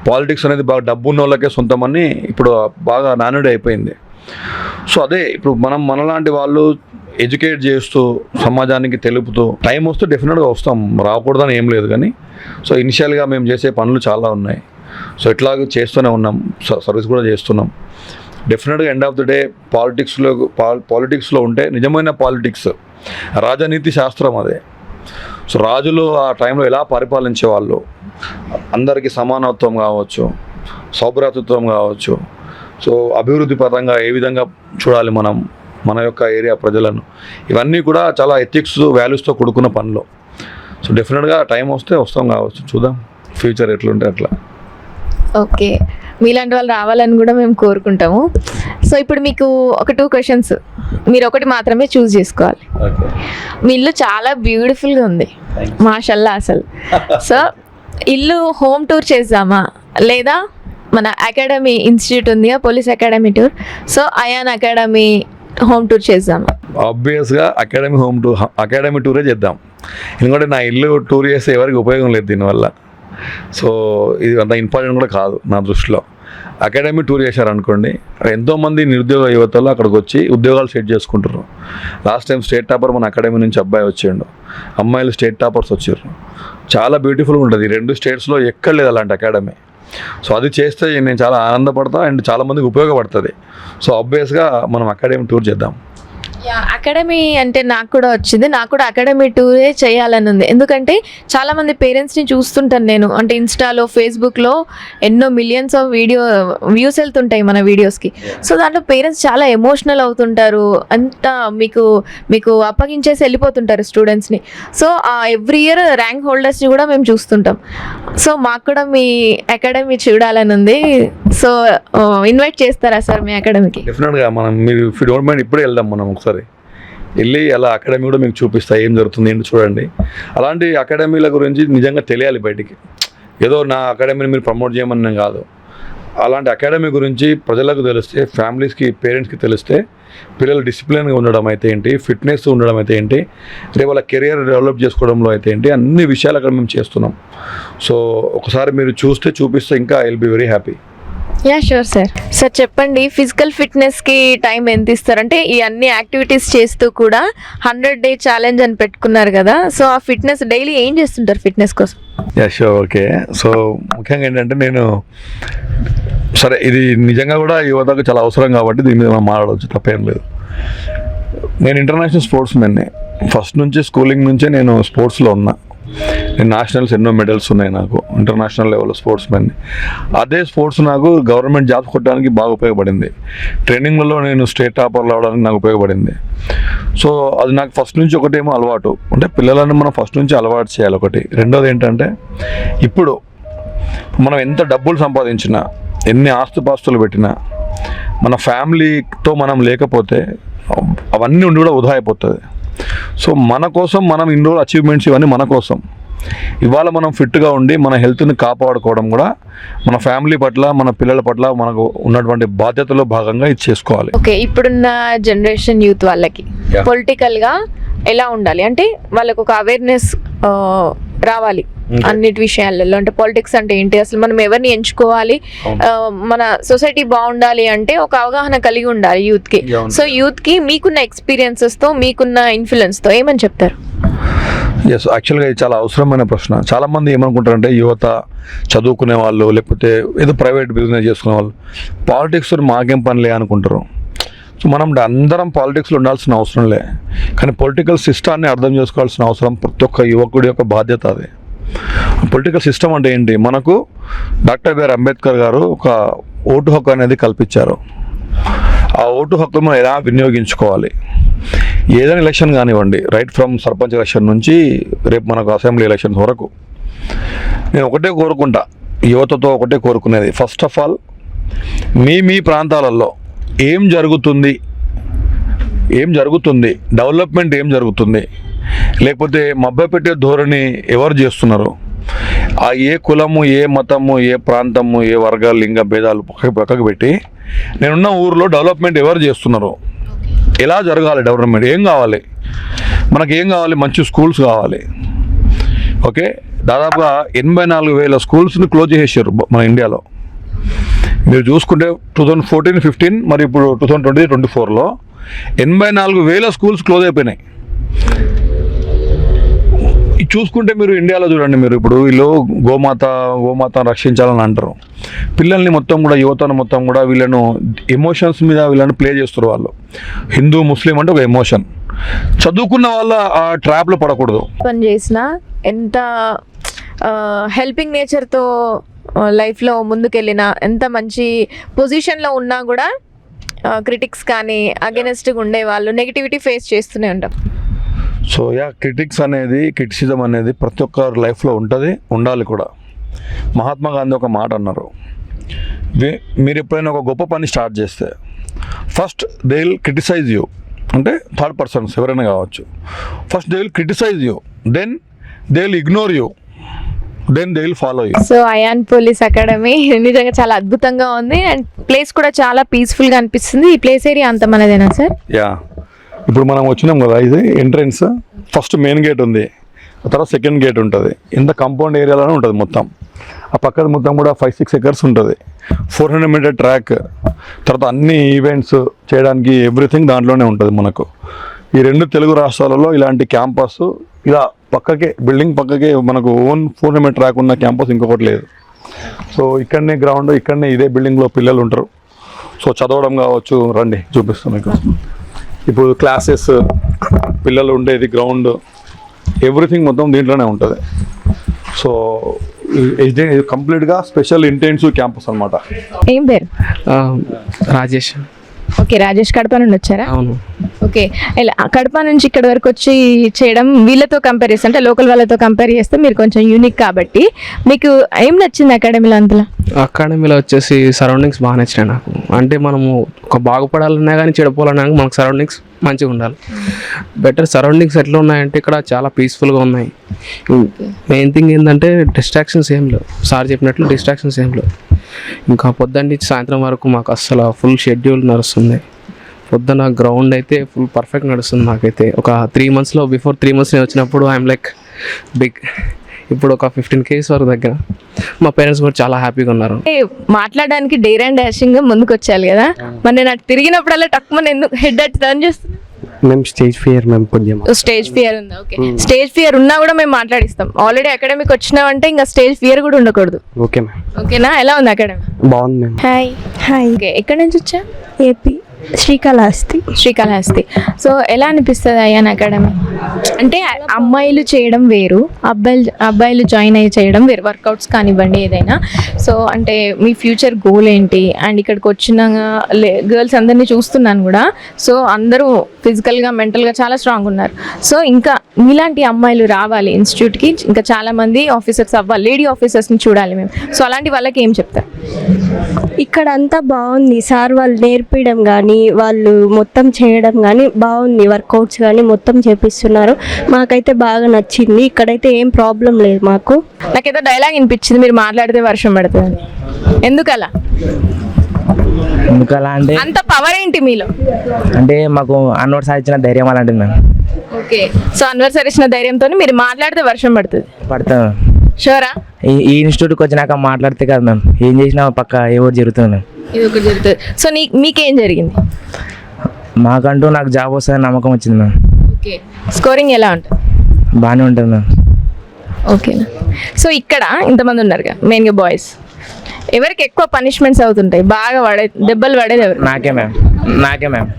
పాలిటిక్స్ అనేది బాగా డబ్బు ఉన్న వాళ్ళకే సొంతమని ఇప్పుడు బాగా నానుడి అయిపోయింది. సో అదే ఇప్పుడు మనం మనలాంటి వాళ్ళు ఎడ్యుకేట్ చేస్తూ సమాజానికి తెలుపుతూ టైం వస్తే డెఫినెట్గా వస్తాం, రాకూడదని ఏం లేదు. కానీ సో ఇనిషియల్గా మేము చేసే పనులు చాలా ఉన్నాయి. సో ఇట్లాగ చేస్తూనే ఉన్నాం, సర్వీస్ కూడా చేస్తున్నాం. డెఫినెట్గా ఎండ్ ఆఫ్ ద డే పాలిటిక్స్లో ఉంటే నిజమైన పాలిటిక్స్ రాజనీతి శాస్త్రం అదే. సో రాజులు ఆ టైంలో ఎలా పరిపాలించేవాళ్ళు, అందరికీ సమానత్వం కావచ్చు, సౌభ్రాతృత్వం కావచ్చు, సో అభివృద్ధి పరంగా ఏ విధంగా చూడాలి మనం మన యొక్క ఏరియా ప్రజలను, ఇవన్నీ కూడా చాలా ఎథిక్స్ వాల్యూస్తో కూడుకున్న పనులు. సో డెఫినెట్గా టైం వస్తే వస్తాం కావచ్చు, చూద్దాం ఫ్యూచర్ ఎట్లుంటే అట్లా. ఓకే, మీలాంటి వాళ్ళు రావాలని కూడా మేము కోరుకుంటాము. సో ఇప్పుడు మీకు ఒక 2 క్వశ్చన్స్, మీరు ఒకటి మాత్రమే చూస్ చేసుకోవాలి. మీ ఇల్లు చాలా బ్యూటిఫుల్గా ఉంది, మాషల్లా అసలు. సో ఇల్లు హోమ్ టూర్ చేద్దామా, లేదా మన అకాడమీ ఇన్స్టిట్యూట్ ఉందిగా police academy tour, so Ayan academy home tour చేద్దామా? ఆబ్వియస్గా అకాడమీ టూరే చేద్దాం. ఎందుకంటే నా ఇల్లు టూర్ చేస్తే ఎవరికి ఉపయోగం లేదు దీనివల్ల. సో ఇది అంత ఇంపార్టెంట్ కూడా కాదు నా దృష్టిలో. అకాడమీ టూర్ చేశారనుకోండి, ఎంతోమంది నిరుద్యోగ యువతలు అక్కడికి వచ్చి ఉద్యోగాలు సెట్ చేసుకుంటారు. లాస్ట్ టైం స్టేట్ టాపర్ మన అకాడమీ నుంచి అబ్బాయి వచ్చిండు, అమ్మాయిలు స్టేట్ టాపర్స్ వచ్చారు. చాలా బ్యూటిఫుల్గా ఉంటుంది. 2 స్టేట్స్లో ఎక్కడ లేదు అలాంటి అకాడమీ. సో అది చేస్తే నేను చాలా ఆనందపడతా అండ్ చాలామందికి ఉపయోగపడుతుంది. సో ఆబ్వియస్గా మనం అకాడమీ టూర్ చేద్దాం. అకాడమీ అంటే నాకు కూడా వచ్చింది, నాకు కూడా అకాడమీ టూరే చేయాలని ఉంది. ఎందుకంటే చాలామంది పేరెంట్స్ని చూస్తుంటాను నేను, అంటే ఇన్స్టాలో ఫేస్బుక్లో ఎన్నో మిలియన్స్ ఆఫ్ వ్యూస్ వెళ్తుంటాయి మన వీడియోస్కి. సో దాంట్లో పేరెంట్స్ చాలా ఎమోషనల్ అవుతుంటారు, అంతా మీకు అప్పగించేసి వెళ్ళిపోతుంటారు స్టూడెంట్స్ని. సో ఎవ్రీ ఇయర్ ర్యాంక్ హోల్డర్స్ని కూడా మేము చూస్తుంటాం. సో మాకు కూడా మీ అకాడమీ చూడాలని ఉంది. సో ఇన్వైట్ చేస్తారా సార్ మీ అకాడమీకి? డెఫినెట్గా మీరు ఇఫ్ యూ డోంట్ మైండ్ ఇప్పుడే వెళ్దాం మనం ఒకసారి వెళ్ళి అలా అకాడమీ కూడా మీకు చూపిస్తా, ఏం జరుగుతుంది ఏంటి చూడండి. అలాంటి అకాడమీల గురించి నిజంగా తెలియాలి బయటికి. ఏదో నా అకాడమీని మీరు ప్రమోట్ చేయమని నేను కాదు, అలాంటి అకాడమీ గురించి ప్రజలకు తెలిస్తే, ఫ్యామిలీస్కి పేరెంట్స్కి తెలిస్తే పిల్లలు డిసిప్లిన్గా ఉండడం అయితే ఏంటి, ఫిట్నెస్ ఉండడం అయితే ఏంటి, రేపు వాళ్ళ కెరియర్ డెవలప్ చేసుకోవడంలో అయితే ఏంటి, అన్ని విషయాలు అక్కడ మేము చేస్తున్నాం. సో ఒకసారి మీరు చూపిస్తే ఇంకా I will be very happy. Yeah sure sir. Sir చెప్పండి, ఫిజికల్ ఫిట్నెస్కి టైం ఎంత ఇస్తారు? అంటే ఈ అన్ని యాక్టివిటీస్ చేస్తూ కూడా 100 day ఛాలెంజ్ అని పెట్టుకున్నారు కదా, సో ఆ ఫిట్నెస్ డైలీ ఏం చేస్తుంటారు ఫిట్నెస్ కోసం? Yeah sure, okay. సో ముఖ్యంగా ఏంటంటే సరే ఇది నిజంగా కూడా యువతకు చాలా అవసరం కాబట్టి దీని మీద మనం మాట్లాడవచ్చు, తప్పేం లేదు. నేను ఇంటర్నేషనల్ స్పోర్ట్స్ మెన్ని, ఫస్ట్ నుంచి స్కూలింగ్ నుంచే నేను స్పోర్ట్స్లో ఉన్నా. నేను నేషనల్స్ ఎన్నో మెడల్స్ ఉన్నాయి నాకు, ఇంటర్నేషనల్ లెవెల్లో స్పోర్ట్స్ మెన్ని. అదే స్పోర్ట్స్ నాకు గవర్నమెంట్ జాబ్స్ కొట్టడానికి బాగా ఉపయోగపడింది. ట్రైనింగ్లలో నేను స్టేట్ టాపర్లు అవడానికి నాకు ఉపయోగపడింది. సో అది నాకు ఫస్ట్ నుంచి ఒకటేమో అలవాటు, అంటే పిల్లలను మనం ఫస్ట్ నుంచి అలవాటు చేయాలి ఒకటి. రెండోది ఏంటంటే ఇప్పుడు మనం ఎంత డబ్బులు సంపాదించినా, ఎన్ని ఆస్తుపాస్తులు పెట్టినా, మన ఫ్యామిలీతో మనం లేకపోతే అవన్నీ ఉండి కూడా వృధా అయిపోతుంది. సో మన కోసం మనం ఇన్ని రోజులు అచీవ్మెంట్స్ ఇవన్నీ మన కోసం. ఇవాళ మనం ఫిట్గా ఉండి మన హెల్త్ని కాపాడుకోవడం కూడా మన ఫ్యామిలీ పట్ల, మన పిల్లల పట్ల మనకు ఉన్నటువంటి బాధ్యతలో భాగంగా ఇది చేసుకోవాలి. ఓకే, ఇప్పుడున్న జనరేషన్ యూత్ వాళ్ళకి పొలిటికల్గా ఎలా ఉండాలి అంటే వాళ్ళకు ఒక అవేర్నెస్ రావాలి అన్నిటి విషయాలలో. అంటే పాలిటిక్స్ అంటే ఏంటి, అసలు మనం ఎవరిని ఎంచుకోవాలి, మన సొసైటీ బాగుండాలి అంటే ఒక అవగాహన కలిగి ఉండాలి యూత్కి. సో యూత్కి మీకున్న ఎక్స్పీరియన్సెస్తో, మీకున్న ఇన్ఫ్లుయెన్స్తో ఏమని చెప్తారు? ఎస్, యాక్చువల్గా ఇది చాలా అవసరమైన ప్రశ్న. చాలామంది ఏమనుకుంటారంటే యువత చదువుకునే వాళ్ళు, లేకపోతే ఏదో ప్రైవేట్ బిజినెస్ చేసుకునే వాళ్ళు పాలిటిక్స్ మాకేం పనిలే అనుకుంటారు. సో మనం అందరం పాలిటిక్స్లో ఉండాల్సిన అవసరం లే, కానీ పొలిటికల్ సిస్టాన్ని అర్థం చేసుకోవాల్సిన అవసరం ప్రతి ఒక్క యువకుడి యొక్క బాధ్యత అది. పొలిటికల్ సిస్టమ్ అంటే ఏంటి, మనకు డాక్టర్ బిఆర్ అంబేద్కర్ గారు ఒక ఓటు హక్కు అనేది కల్పించారు. ఆ ఓటు హక్కును మనం ఎలా వినియోగించుకోవాలి, ఏదైనా ఎలక్షన్ కానివ్వండి, రైట్ ఫ్రమ్ సర్పంచ్ ఎలక్షన్ నుంచి రేపు మనకు అసెంబ్లీ ఎలక్షన్స్ వరకు, నేను ఒకటే కోరుకుంటా, యువతతో ఒకటే కోరుకునేది, ఫస్ట్ ఆఫ్ ఆల్ మీ ప్రాంతాలలో ఏం జరుగుతుంది, డెవలప్మెంట్ ఏం జరుగుతుంది, లేకపోతే మభ్యపెట్టే ధోరణి ఎవరు చేస్తున్నారు, ఆ ఏ కులము, ఏ మతము, ఏ ప్రాంతము, ఏ వర్గాలు, లింగ భేదాలు పక్కకు పెట్టి నేనున్న ఊరిలో డెవలప్మెంట్ ఎవరు చేస్తున్నారు, ఎలా జరగాలి, డెవలప్మెంట్ ఏం కావాలి, మనకి ఏం కావాలి, మంచి స్కూల్స్ కావాలి, ఓకే, దాదాపుగా 84,000 స్కూల్స్ని క్లోజ్ చేసేసారు మన ఇండియాలో. మీరు చూసుకుంటే 2014-15 మరి ఇప్పుడు 2023-24లో 84,000 స్కూల్స్ క్లోజ్ అయిపోయినాయి. చూసుకుంటే మీరు ఇండియాలో చూడండి, మీరు ఇప్పుడు వీళ్ళు గోమాత రక్షించాలని అంటారు. పిల్లల్ని మొత్తం కూడా, యువతను మొత్తం కూడా వీళ్ళను ఎమోషన్స్ మీద వీళ్ళని ప్లే చేస్తారు. వాళ్ళు హిందూ ముస్లిం అంటే ఒక ఎమోషన్. చదువుకున్న వాళ్ళ ఆ ట్రాప్లో పడకూడదు. పని చేసినా ఎంత హెల్పింగ్ నేచర్తో లైఫ్లో ముందుకెళ్ళినా, ఎంత మంచి పొజిషన్లో ఉన్నా కూడా క్రిటిక్స్ కానీ అగెనెస్ట్గా ఉండే వాళ్ళు నెగిటివిటీ ఫేస్ చేస్తూనే ఉంటాం. సో క్రిటిసిజం అనేది ప్రతి ఒక్కరి లైఫ్లో ఉంటుంది, ఉండాలి కూడా. మహాత్మా గాంధీ ఒక మాట అన్నారు, మీరు ఎప్పుడైనా ఒక గొప్ప పని స్టార్ట్ చేస్తే first they will criticize you, అంటే థర్డ్ పర్సన్స్ ఎవరైనా కావచ్చు. First they will criticize you, then they will ignore you, then they will follow you. So Ayaan police academy నిజంగా చాలా అద్భుతంగా ఉంది అండ్ ప్లేస్ కూడా చాలా పీస్ఫుల్గా అనిపిస్తుంది. ఈ ప్లేస్ ఏరియా అంత మనదేనా సార్? యా, ఇప్పుడు మనం వచ్చినాం కదా, ఇది ఎంట్రన్స్. ఫస్ట్ మెయిన్ గేట్ ఉంది, ఆ తర్వాత సెకండ్ గేట్ ఉంటుంది. ఇంత కాంపౌండ్ ఏరియాలోనే ఉంటుంది మొత్తం. ఆ పక్కన మొత్తం కూడా 5-6 ఎకర్స్ ఉంటుంది. 400 మీటర్ ట్రాక్, తర్వాత అన్ని ఈవెంట్స్ చేయడానికి ఎవ్రీథింగ్ దాంట్లోనే ఉంటుంది మనకు. ఈ 2 తెలుగు రాష్ట్రాలలో ఇలాంటి క్యాంపస్ ఇలా పక్కకే, బిల్డింగ్ పక్కకే మనకు ఓన్ 400 మీటర్ ట్రాక్ ఉన్న క్యాంపస్ ఇంకొకటి లేదు. సో ఇక్కడనే గ్రౌండ్, ఇక్కడనే ఇదే బిల్డింగ్లో పిల్లలు ఉంటారు. సో చదవడం కావచ్చు, రండి చూపిస్తాం మీకు. ఇప్పుడు క్లాసెస్, పిల్లలు ఉండేది గ్రౌండ్, ఎవ్రీథింగ్ మొత్తం దీంట్లోనే ఉంటుంది. సో ఇది కంప్లీట్గా స్పెషల్ ఇంటెన్సివ్ క్యాంపస్ అనమాట. ఏం పేరు? రాజేష్. ఓకే, రాజేష్ కడప నుండి వచ్చారా? అవును. ఓకే, ఇలా కడప నుంచి ఇక్కడ వరకు వచ్చి చేయడం వీళ్ళతో కంపేర్ చేస్తే, అంటే లోకల్ వాళ్ళతో కంపేర్ చేస్తే మీరు కొంచెం యూనిక్ కాబట్టి మీకు ఏం నచ్చింది అకాడమీలో? అంతలో అకాడమీలో వచ్చేసి సరౌండింగ్స్ బాగా నచ్చినాయి నాకు. అంటే మనము ఒక బాగుపడాలన్నా కానీ చెడిపోవాలన్నా కానీ మనకు సరౌండింగ్స్ మంచిగా ఉండాలి. బెటర్ సరౌండింగ్స్ ఎట్లా ఉన్నాయంటే ఇక్కడ చాలా పీస్ఫుల్గా ఉన్నాయి. మెయిన్ థింగ్ ఏంటంటే డిస్ట్రాక్షన్స్ ఏం లేవు. సార్ చెప్పినట్లు డిస్ట్రాక్షన్స్ ఏం లేవు. ఇంకా పొద్దున్న నుంచి సాయంత్రం వరకు మాకు అస్సలు ఫుల్ షెడ్యూల్ నడుస్తుంది. పొద్దున గ్రౌండ్ అయితే ఫుల్ పర్ఫెక్ట్ నడుస్తుంది నాకైతే. ఒక 3 monthsలో, బిఫోర్ 3 months నేను వచ్చినప్పుడు ఐఎమ్ లైక్ బిగ్. ఇప్పుడు ఒక 15 kgs వరకు దగ్గర. మా పేరెంట్స్ కూడా చాలా హ్యాపీగా ఉన్నారు. మాట్లాడడానికి డేర్ అండ్ డాషింగ్ ముందుకు వచ్చాలి కదా, మరి నేను అటు తిరిగినప్పుడల్లా టక్మని ఎందుకు హెడ్ అట్ టర్న్ చేస్తాను? మేము స్టేజ్ ఫియర్, మేము కొంచెం స్టేజ్ ఫియర్ ఉందా? ఓకే, స్టేజ్ ఫియర్ ఉన్నా కూడా మేము మాట్లాడిస్తాం. ఆల్రెడీ అకాడమీకి వచ్చినామంటే ఇంకా స్టేజ్ ఫియర్ కూడా ఉండకూడదు. Okay ma'am. ఓకేనా? ఎలా ఉంది అకాడమీ? బాగుంది మ్యామ్. హాయ్. ఓకే, ఎక్కడి నుంచి వచ్చా? ఏపీ, శ్రీకాళహస్తి. సో ఎలా అనిపిస్తుంది అయ్యాన్ అకాడమీ? అంటే అమ్మాయిలు చేయడం వేరు, అబ్బాయిలు జాయిన్ అయ్యి చేయడం వేరు, వర్కౌట్స్ కానివ్వండి ఏదైనా. సో అంటే మీ ఫ్యూచర్ గోల్ ఏంటి? అండ్ ఇక్కడికి వచ్చిన గర్ల్స్ అందరినీ చూస్తున్నాను కూడా. సో అందరూ ఫిజికల్గా, మెంటల్గా చాలా స్ట్రాంగ్ ఉన్నారు. సో ఇంకా మీలాంటి అమ్మాయిలు రావాలి ఇన్స్టిట్యూట్కి, ఇంకా చాలామంది ఆఫీసర్స్ అవ్వాలి, లేడీ ఆఫీసర్స్ని చూడాలి మేము. సో అలాంటి వాళ్ళకి ఏం చెప్తారు? ఇక్కడ అంతా బాగుంది సార్, వాళ్ళు నేర్పించడం కానీ, వాళ్ళు మొత్తం చేయడం కానీ బాగుంది. వర్కౌట్స్ కానీ మొత్తం చేపిస్తున్నారు. మాకైతే బాగా నచ్చింది. ఇక్కడైతే ఏం ప్రాబ్లం లేదు మాకు. నాకేదో డైలాగ్ వినిపించింది, మీరు మాట్లాడితే వర్షం పడుతుంది. ఎందుకలా? ఎందుకలా అంటే అంత పవర్ ఏంటి మీలో? అంటే మాకు అన్నోటి సాధించిన ధైర్యం అలాంటిది ma'am. Okay, so Anwar sir ఇచ్చిన ధైర్యంతో మీరు మాట్లాడితే వర్షం పడుతుంది. పడతాం. షూరా? ఈ ఇన్స్టిట్యూట్కి వచ్చినాక మాట్లాడితే కదా మ్యామ్, ఏం చేసినా పక్క ఏవో జరుగుతుంది మ్యామ్. ఇది ఒకటి జరుగుతుంది. సో మీకేం జరిగింది? మాకంటూ నాకు జాబ్ వస్తుందని నమ్మకం వచ్చింది మ్యామ్. ఓకే, స్కోరింగ్ ఎలా ఉంటుంది? బాగానే ఉంటుంది మ్యామ్. ఓకేనా? సో ఇక్కడ ఇంతమంది ఉన్నారుగా, మెయిన్గా బాయ్స్, ఎవరికి ఎక్కువ పనిష్మెంట్స్ అవుతుంటాయి, బాగా దెబ్బలు పడేది ఎవరు? నాకే మ్యామ్.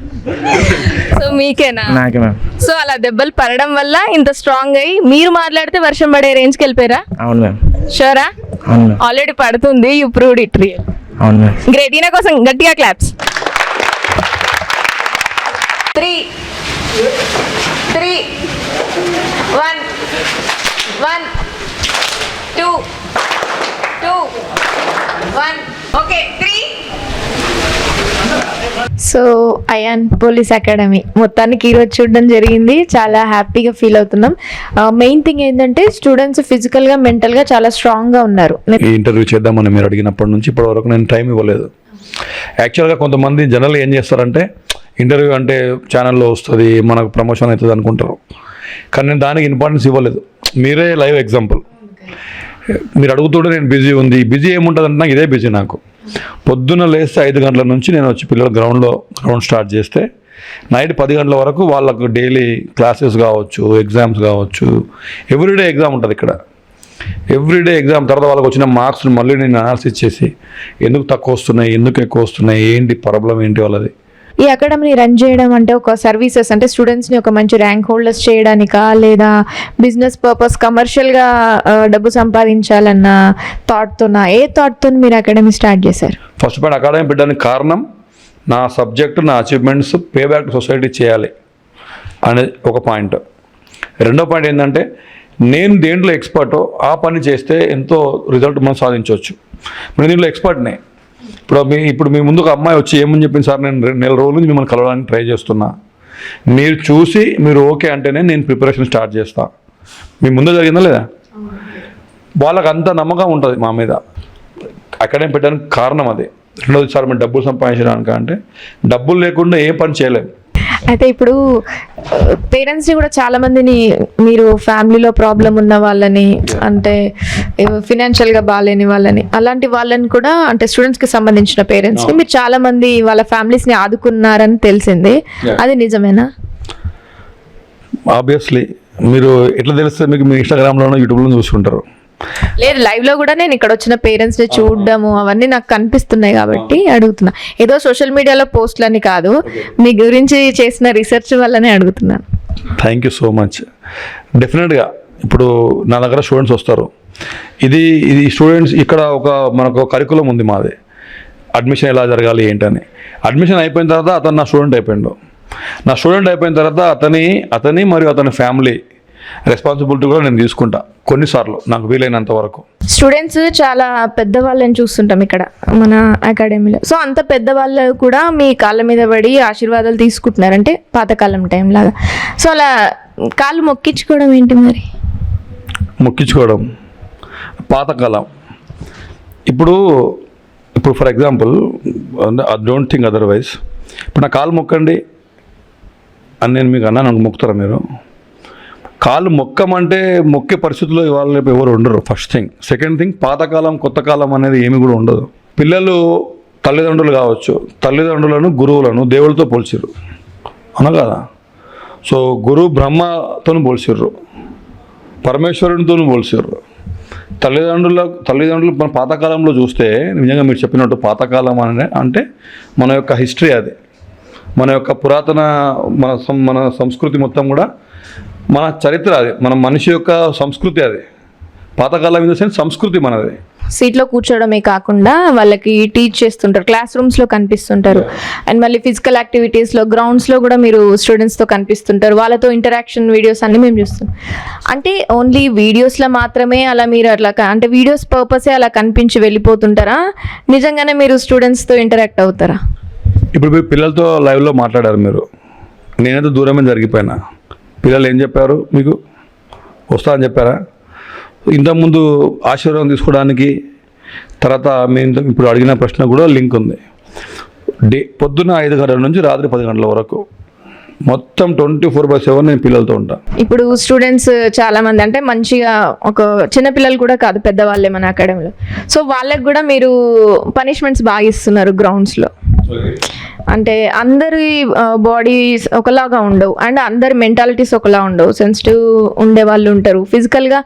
సో మీకేనా? నాకే మ్యామ్. సో అలా దెబ్బలు పడడం వల్ల ఇంత స్ట్రాంగ్ అయ్యి మీరు మాట్లాడితే వర్షం పడే రేంజ్కి వెళ్ళిపోయారా? అవును మ్యామ్. షూరా? అవును మ్యామ్. ఆల్రెడీ పడుతుంది, యూ ప్రూవ్డ్ ఇట్ రియల్. అవును మ్యామ్. గ్రేట్. ఈయన కోసం గట్టిగా claps. 3 1 1 2 2 1 okay 3. So Ayaan police academy మొత్తానికి ఈరోజు చూడడం జరిగింది. చాలా హ్యాపీగా ఫీల్ అవుతున్నాం. మెయిన్ థింగ్ ఏంటంటే స్టూడెంట్స్ ఫిజికల్గా, మెంటల్గా చాలా స్ట్రాంగ్గా ఉన్నారు. ఈ ఇంటర్వ్యూ చేద్దామని మీరు అడిగినప్పటి నుంచి ఇప్పటి వరకు నేను టైం ఇవ్వలేదు. యాక్చువల్గా కొంతమంది జనరల్ ఏం చేస్తారంటే ఇంటర్వ్యూ అంటే ఛానల్లో వస్తుంది, మనకు ప్రమోషన్ అవుతుంది అనుకుంటారు. కానీ నేను దానికి ఇంపార్టెన్స్ ఇవ్వలేదు. మీరే లైవ్ ఎగ్జాంపుల్. మీరు అడుగుతుంటే నేను బిజీ ఉంది, బిజీ ఏముంటుంది అంటే నాకు ఇదే బిజీ. నాకు పొద్దున్న లేస్తే 5 గంటల నుంచి నేను వచ్చి పిల్లలు గ్రౌండ్ స్టార్ట్ చేస్తే నైట్ 10 గంటల వరకు వాళ్ళకు డైలీ క్లాసెస్ కావచ్చు, ఎగ్జామ్స్ కావచ్చు, ఎవ్రీడే ఎగ్జామ్ ఉంటుంది ఇక్కడ. ఎవ్రీడే ఎగ్జామ్ తర్వాత వాళ్ళకి వచ్చిన మార్క్స్ని మళ్ళీ నేను అనాలిసిస్ చేసి ఎందుకు తక్కువ వస్తున్నాయి, ఎందుకు ఎక్కువ వస్తున్నాయి, ఏంటి ప్రాబ్లం ఏంటి వాళ్ళది. ఈ అకాడమీని రన్ చేయడం అంటే ఒక సర్వీసెస్ అంటే స్టూడెంట్స్ని ఒక మంచి ర్యాంక్ హోల్డర్స్ చేయడానికా, లేదా బిజినెస్ పర్పస్ కమర్షియల్గా డబ్బు సంపాదించాలన్న థాట్తోనా, ఏ థాట్తో మీరు అకాడమీ స్టార్ట్ చేశారు? ఫస్ట్ పాయింట్, అకాడమీ పెట్టడానికి కారణం నా సబ్జెక్టు, నా achievements pay back to society చేయాలి అనేది ఒక పాయింట్. రెండో పాయింట్ ఏంటంటే నేను దేంట్లో ఎక్స్పర్టో ఆ పని చేస్తే ఎంతో రిజల్ట్ మనం సాధించవచ్చు. నేను దీంట్లో ఎక్స్పర్ట్నే. ఇప్పుడు మీ ముందుకు అమ్మాయి వచ్చి ఏమని చెప్పింది, సార్ నేను 2 నెలల రోజుల నుంచి మిమ్మల్ని కలవడానికి ట్రై చేస్తున్నా, మీరు చూసి మీరు ఓకే అంటేనే నేను ప్రిపరేషన్ స్టార్ట్ చేస్తా. మీ ముందు జరిగిందా లేదా? వాళ్ళకి అంత నమ్మకం ఉంటుంది మా మీద. అకాడమీ పెట్టడానికి కారణం అది. రెండోది, సార్ మేము డబ్బులు సంపాదించడానికి అంటే డబ్బులు లేకుండా ఏ పని చేయలేము. అయితే ఇప్పుడు పేరెంట్స్ని కూడా చాలా మందిని మీరు ఫ్యామిలీలో ప్రాబ్లం ఉన్న వాళ్ళని, అంటే ఫినాన్షియల్గా బాగాలేని వాళ్ళని, అలాంటి వాళ్ళని కూడా అంటే స్టూడెంట్స్కి సంబంధించిన పేరెంట్స్ని మీరు చాలా మంది వాళ్ళ ఫ్యామిలీస్ని ఆదుకున్నారని తెలిసింది. అది నిజమేనా? ఆబ్వియస్లీ. మీరు ఎట్లా తెలిస్తే మీకు మీ ఇన్స్టాగ్రామ్లోనో యూట్యూబ్లో చూసుకుంటారు. లేదు, లైవ్లో కూడా నేను ఇక్కడ వచ్చిన పేరెంట్స్ని చూడడము అవన్నీ నాకు కనిపిస్తున్నాయి కాబట్టి అడుగుతున్నా. ఏదో సోషల్ మీడియాలో పోస్టులని కాదు, మీ గురించి చేసిన రీసెర్చ్ వల్లనే అడుగుతున్నాను. Thank you so much. డెఫినెట్గా ఇప్పుడు నా దగ్గర స్టూడెంట్స్ వస్తారు. ఇది స్టూడెంట్స్ ఇక్కడ మనకు కరికులం ఉంది మాది, అడ్మిషన్ ఎలా జరగాలి ఏంటని. అడ్మిషన్ అయిపోయిన తర్వాత అతను నా స్టూడెంట్ అయిపోయిండు. నా స్టూడెంట్ అయిపోయిన తర్వాత అతని మరియు అతని ఫ్యామిలీ రెస్పాన్సిబిలిటీ కూడా నేను తీసుకుంటా కొన్నిసార్లు నాకు వీలైనంత వరకు. స్టూడెంట్స్ చాలా పెద్దవాళ్ళని చూస్తుంటాం ఇక్కడ మన అకాడమీలో. సో అంత పెద్దవాళ్ళు కూడా మీ కాళ్ళ మీద పడి ఆశీర్వాదాలు తీసుకుంటున్నారు, అంటే పాతకాలం టైం లాగా. సో అలా కాళ్ళు మొక్కించుకోవడం ఏంటి మరి? మొక్కించుకోవడం పాతకాలం. ఇప్పుడు for example, I don't think otherwise. ఇప్పుడు నా కాలు మొక్కండి అని నేను మీకు అన్నా, నాకు మొక్కుతారా మీరు? కాళ్ళు మొక్కమంటే మొక్కే పరిస్థితుల్లో ఇవాళ ఎవరు ఉండరు. First thing. సెకండ్ థింగ్, పాతకాలం కొత్త కాలం అనేది ఏమి కూడా ఉండదు. పిల్లలు తల్లిదండ్రులు కావచ్చు, తల్లిదండ్రులను గురువులను దేవుళ్ళతో పోల్చిర్రు, అవునా కదా? సో గురువు బ్రహ్మతో పోల్చిర్రు, పరమేశ్వరునితో పోల్చిర్రు. తల్లిదండ్రులు మన పాతకాలంలో చూస్తే నిజంగా మీరు చెప్పినట్టు పాతకాలం అంటే మన యొక్క హిస్టరీ, అది మన యొక్క పురాతన మన సంస్కృతి మొత్తం కూడా మన చరిత్ర, అది మన మనిషి యొక్క సంస్కృతి. అది పాతకాలం ఇన్ ద సెన్స్ సంస్కృతి మనది. సీట్లో కూర్చోవడమే కాకుండా వాళ్ళకి టీచ్ చేస్తుంటారు, క్లాస్ రూమ్స్లో కనిపిస్తుంటారు, అండ్ మళ్ళీ ఫిజికల్ యాక్టివిటీస్లో గ్రౌండ్స్లో కూడా మీరు స్టూడెంట్స్తో కనిపిస్తుంటారు, వాళ్ళతో ఇంటరాక్షన్ వీడియోస్ అన్నీ మేము చూస్తాం. అంటే ఓన్లీ వీడియోస్లో మాత్రమే అలా మీరు అట్లా అంటే వీడియోస్ పర్పసే అలా కనిపించి వెళ్ళిపోతుంటారా, నిజంగానే మీరు స్టూడెంట్స్తో ఇంటరాక్ట్ అవుతారా? ఇప్పుడు మీరు పిల్లలతో లైవ్లో మాట్లాడారు మీరు, నేనైతే దూరమే జరిగిపోయినా. పిల్లలు ఏం చెప్పారు మీకు? వస్తా అని చెప్పారా? ఇంతకుముందు ఆశీర్వాదం తీసుకోవడానికి తర్వాత మేము ఇప్పుడు అడిగిన ప్రశ్న కూడా లింక్ ఉంది. పొద్దున్న 5 గంటల నుంచి రాత్రి 10 గంటల వరకు మొత్తం 24/7 నేను పిల్లలతో ఉంటాను. ఇప్పుడు స్టూడెంట్స్ చాలా మంది అంటే మంచిగా ఒక చిన్న పిల్లలు కూడా కాదు, పెద్దవాళ్ళే మన అకాడమీలో. సో వాళ్ళకి కూడా మీరు పనిష్మెంట్స్ బాగా ఇస్తున్నారు గ్రౌండ్స్లో. అంటే అందరి బాడీస్ ఒకలాగా ఉండవు, అండ్ అందరి మెంటాలిటీస్ ఒకలా ఉండవు. సెన్సిటివ్ ఉండే వాళ్ళు ఉంటారు, ఫిజికల్గా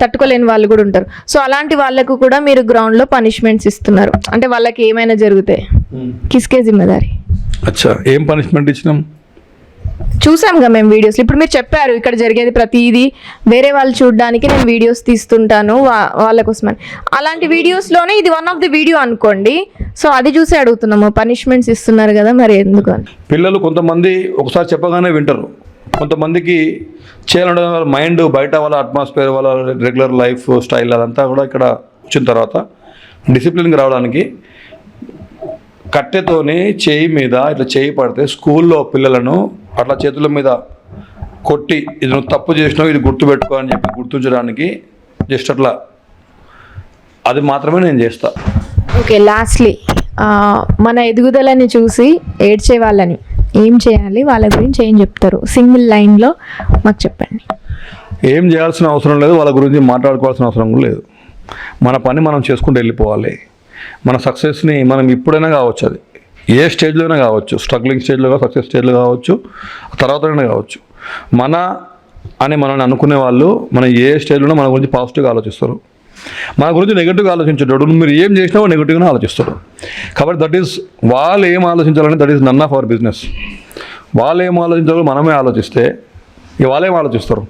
తట్టుకోలేని వాళ్ళు కూడా ఉంటారు. సో అలాంటి వాళ్ళకు కూడా మీరు గ్రౌండ్లో పనిష్మెంట్స్ ఇస్తున్నారు, అంటే వాళ్ళకి ఏమైనా జరిగితే కిస్కే జిమ్మేదారి. అచ్చా, ఏం పనిష్మెంట్ ఇచ్చినాం? చూసాంగా మేము వీడియోస్. ఇప్పుడు మీరు చెప్పారు ఇక్కడ జరిగేది ప్రతిదీ వేరే వాళ్ళు చూడడానికి నేను వీడియోస్ తీస్తుంటాను వాళ్ళ కోసమని. అలాంటి వీడియోస్లోనే ఇది వన్ ఆఫ్ ది వీడియో అనుకోండి. సో అది చూసి అడుగుతున్నాము, పనిష్మెంట్స్ ఇస్తున్నారు కదా మరి ఎందుకు అని. పిల్లలు కొంతమంది ఒకసారి చెప్పగానే వింటారు, కొంతమందికి చేయాలంటే వాళ్ళ మైండ్ బయట, వాళ్ళ అట్మాస్ఫియర్, వాళ్ళ రెగ్యులర్ లైఫ్ స్టైల్ అదంతా కూడా ఇక్కడ వచ్చిన తర్వాత డిసిప్లిన్కి రావడానికి కట్టెతోని చేయి మీద ఇట్లా చేయి పడితే స్కూల్లో పిల్లలను అట్లా చేతుల మీద కొట్టి ఇది నువ్వు తప్పు చేసినావు, ఇది గుర్తుపెట్టుకో అని చెప్పి గుర్తుంచడానికి జస్ట్ అట్లా అది మాత్రమే నేను చేస్తా. ఓకే, లాస్ట్లీ మన ఎదుగుదలని చూసి ఏడ్చే వాళ్ళని ఏం చేయాలి, వాళ్ళ గురించి ఏం చెప్తారు? సింగిల్ లైన్లో మాకు చెప్పండి. ఏం చేయాల్సిన అవసరం లేదు, వాళ్ళ గురించి మాట్లాడుకోవాల్సిన అవసరం కూడా లేదు. మన పని మనం చేసుకుంటూ వెళ్ళిపోవాలి. మన సక్సెస్ని మనం ఇప్పుడైనా కావచ్చు, అది ఏ స్టేజ్లో అయినా కావచ్చు, స్ట్రగ్లింగ్ స్టేజ్లో కావచ్చు, సక్సెస్ స్టేజ్లో కావచ్చు, తర్వాతైనా కావచ్చు. అని మనల్ని అనుకునే వాళ్ళు మనం ఏ స్టేజ్లోనో మన గురించి పాజిటివ్గా ఆలోచిస్తారు. మన గురించి నెగిటివ్గా ఆలోచించేటప్పుడు మీరు ఏం చేసినా నెగిటివ్గానే ఆలోచిస్తారు. కాబట్టి దట్ ఈస్ వాళ్ళు ఏం ఆలోచించాలని that is none of our business. వాళ్ళు ఏం ఆలోచించాలో మనమే ఆలోచిస్తే ఇక వాళ్ళేం ఆలోచిస్తారు.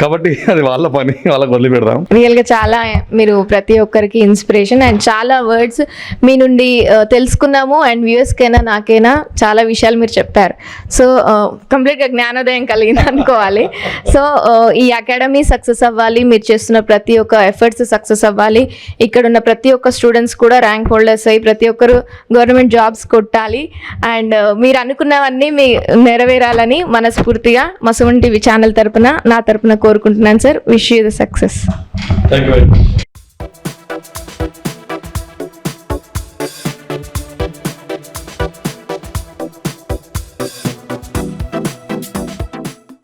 కాబట్టి అది వాళ్ళ పని, వాళ్ళకి వదిలి పెడదాం. రియల్గా చాలా మీరు ప్రతి ఒక్కరికి ఇన్స్పిరేషన్ అండ్ చాలా వర్డ్స్ మీ నుండి తెలుసుకున్నాము. అండ్ వ్యూవర్స్కైనా నాకైనా చాలా విషయాలు మీరు చెప్పారు. సో కంప్లీట్గా జ్ఞానోదయం కలిగింది అనుకోవాలి. సో ఈ అకాడమీ సక్సెస్ అవ్వాలి, మీరు చేస్తున్న ప్రతి ఒక్క ఎఫర్ట్స్ సక్సెస్ అవ్వాలి, ఇక్కడ ఉన్న ప్రతి ఒక్క స్టూడెంట్స్ కూడా ర్యాంక్ హోల్డర్స్ అయ్యి ప్రతి ఒక్కరు గవర్నమెంట్ జాబ్స్ కొట్టాలి అండ్ మీరు అనుకున్నవన్నీ మీ నెరవేరాలని మనస్ఫూర్తిగా మా సుమన్ టీవీ ఛానల్ తరపున, నా తరపున కోరుకుంటున్నాను sir. Wish you the success. Thank you very much.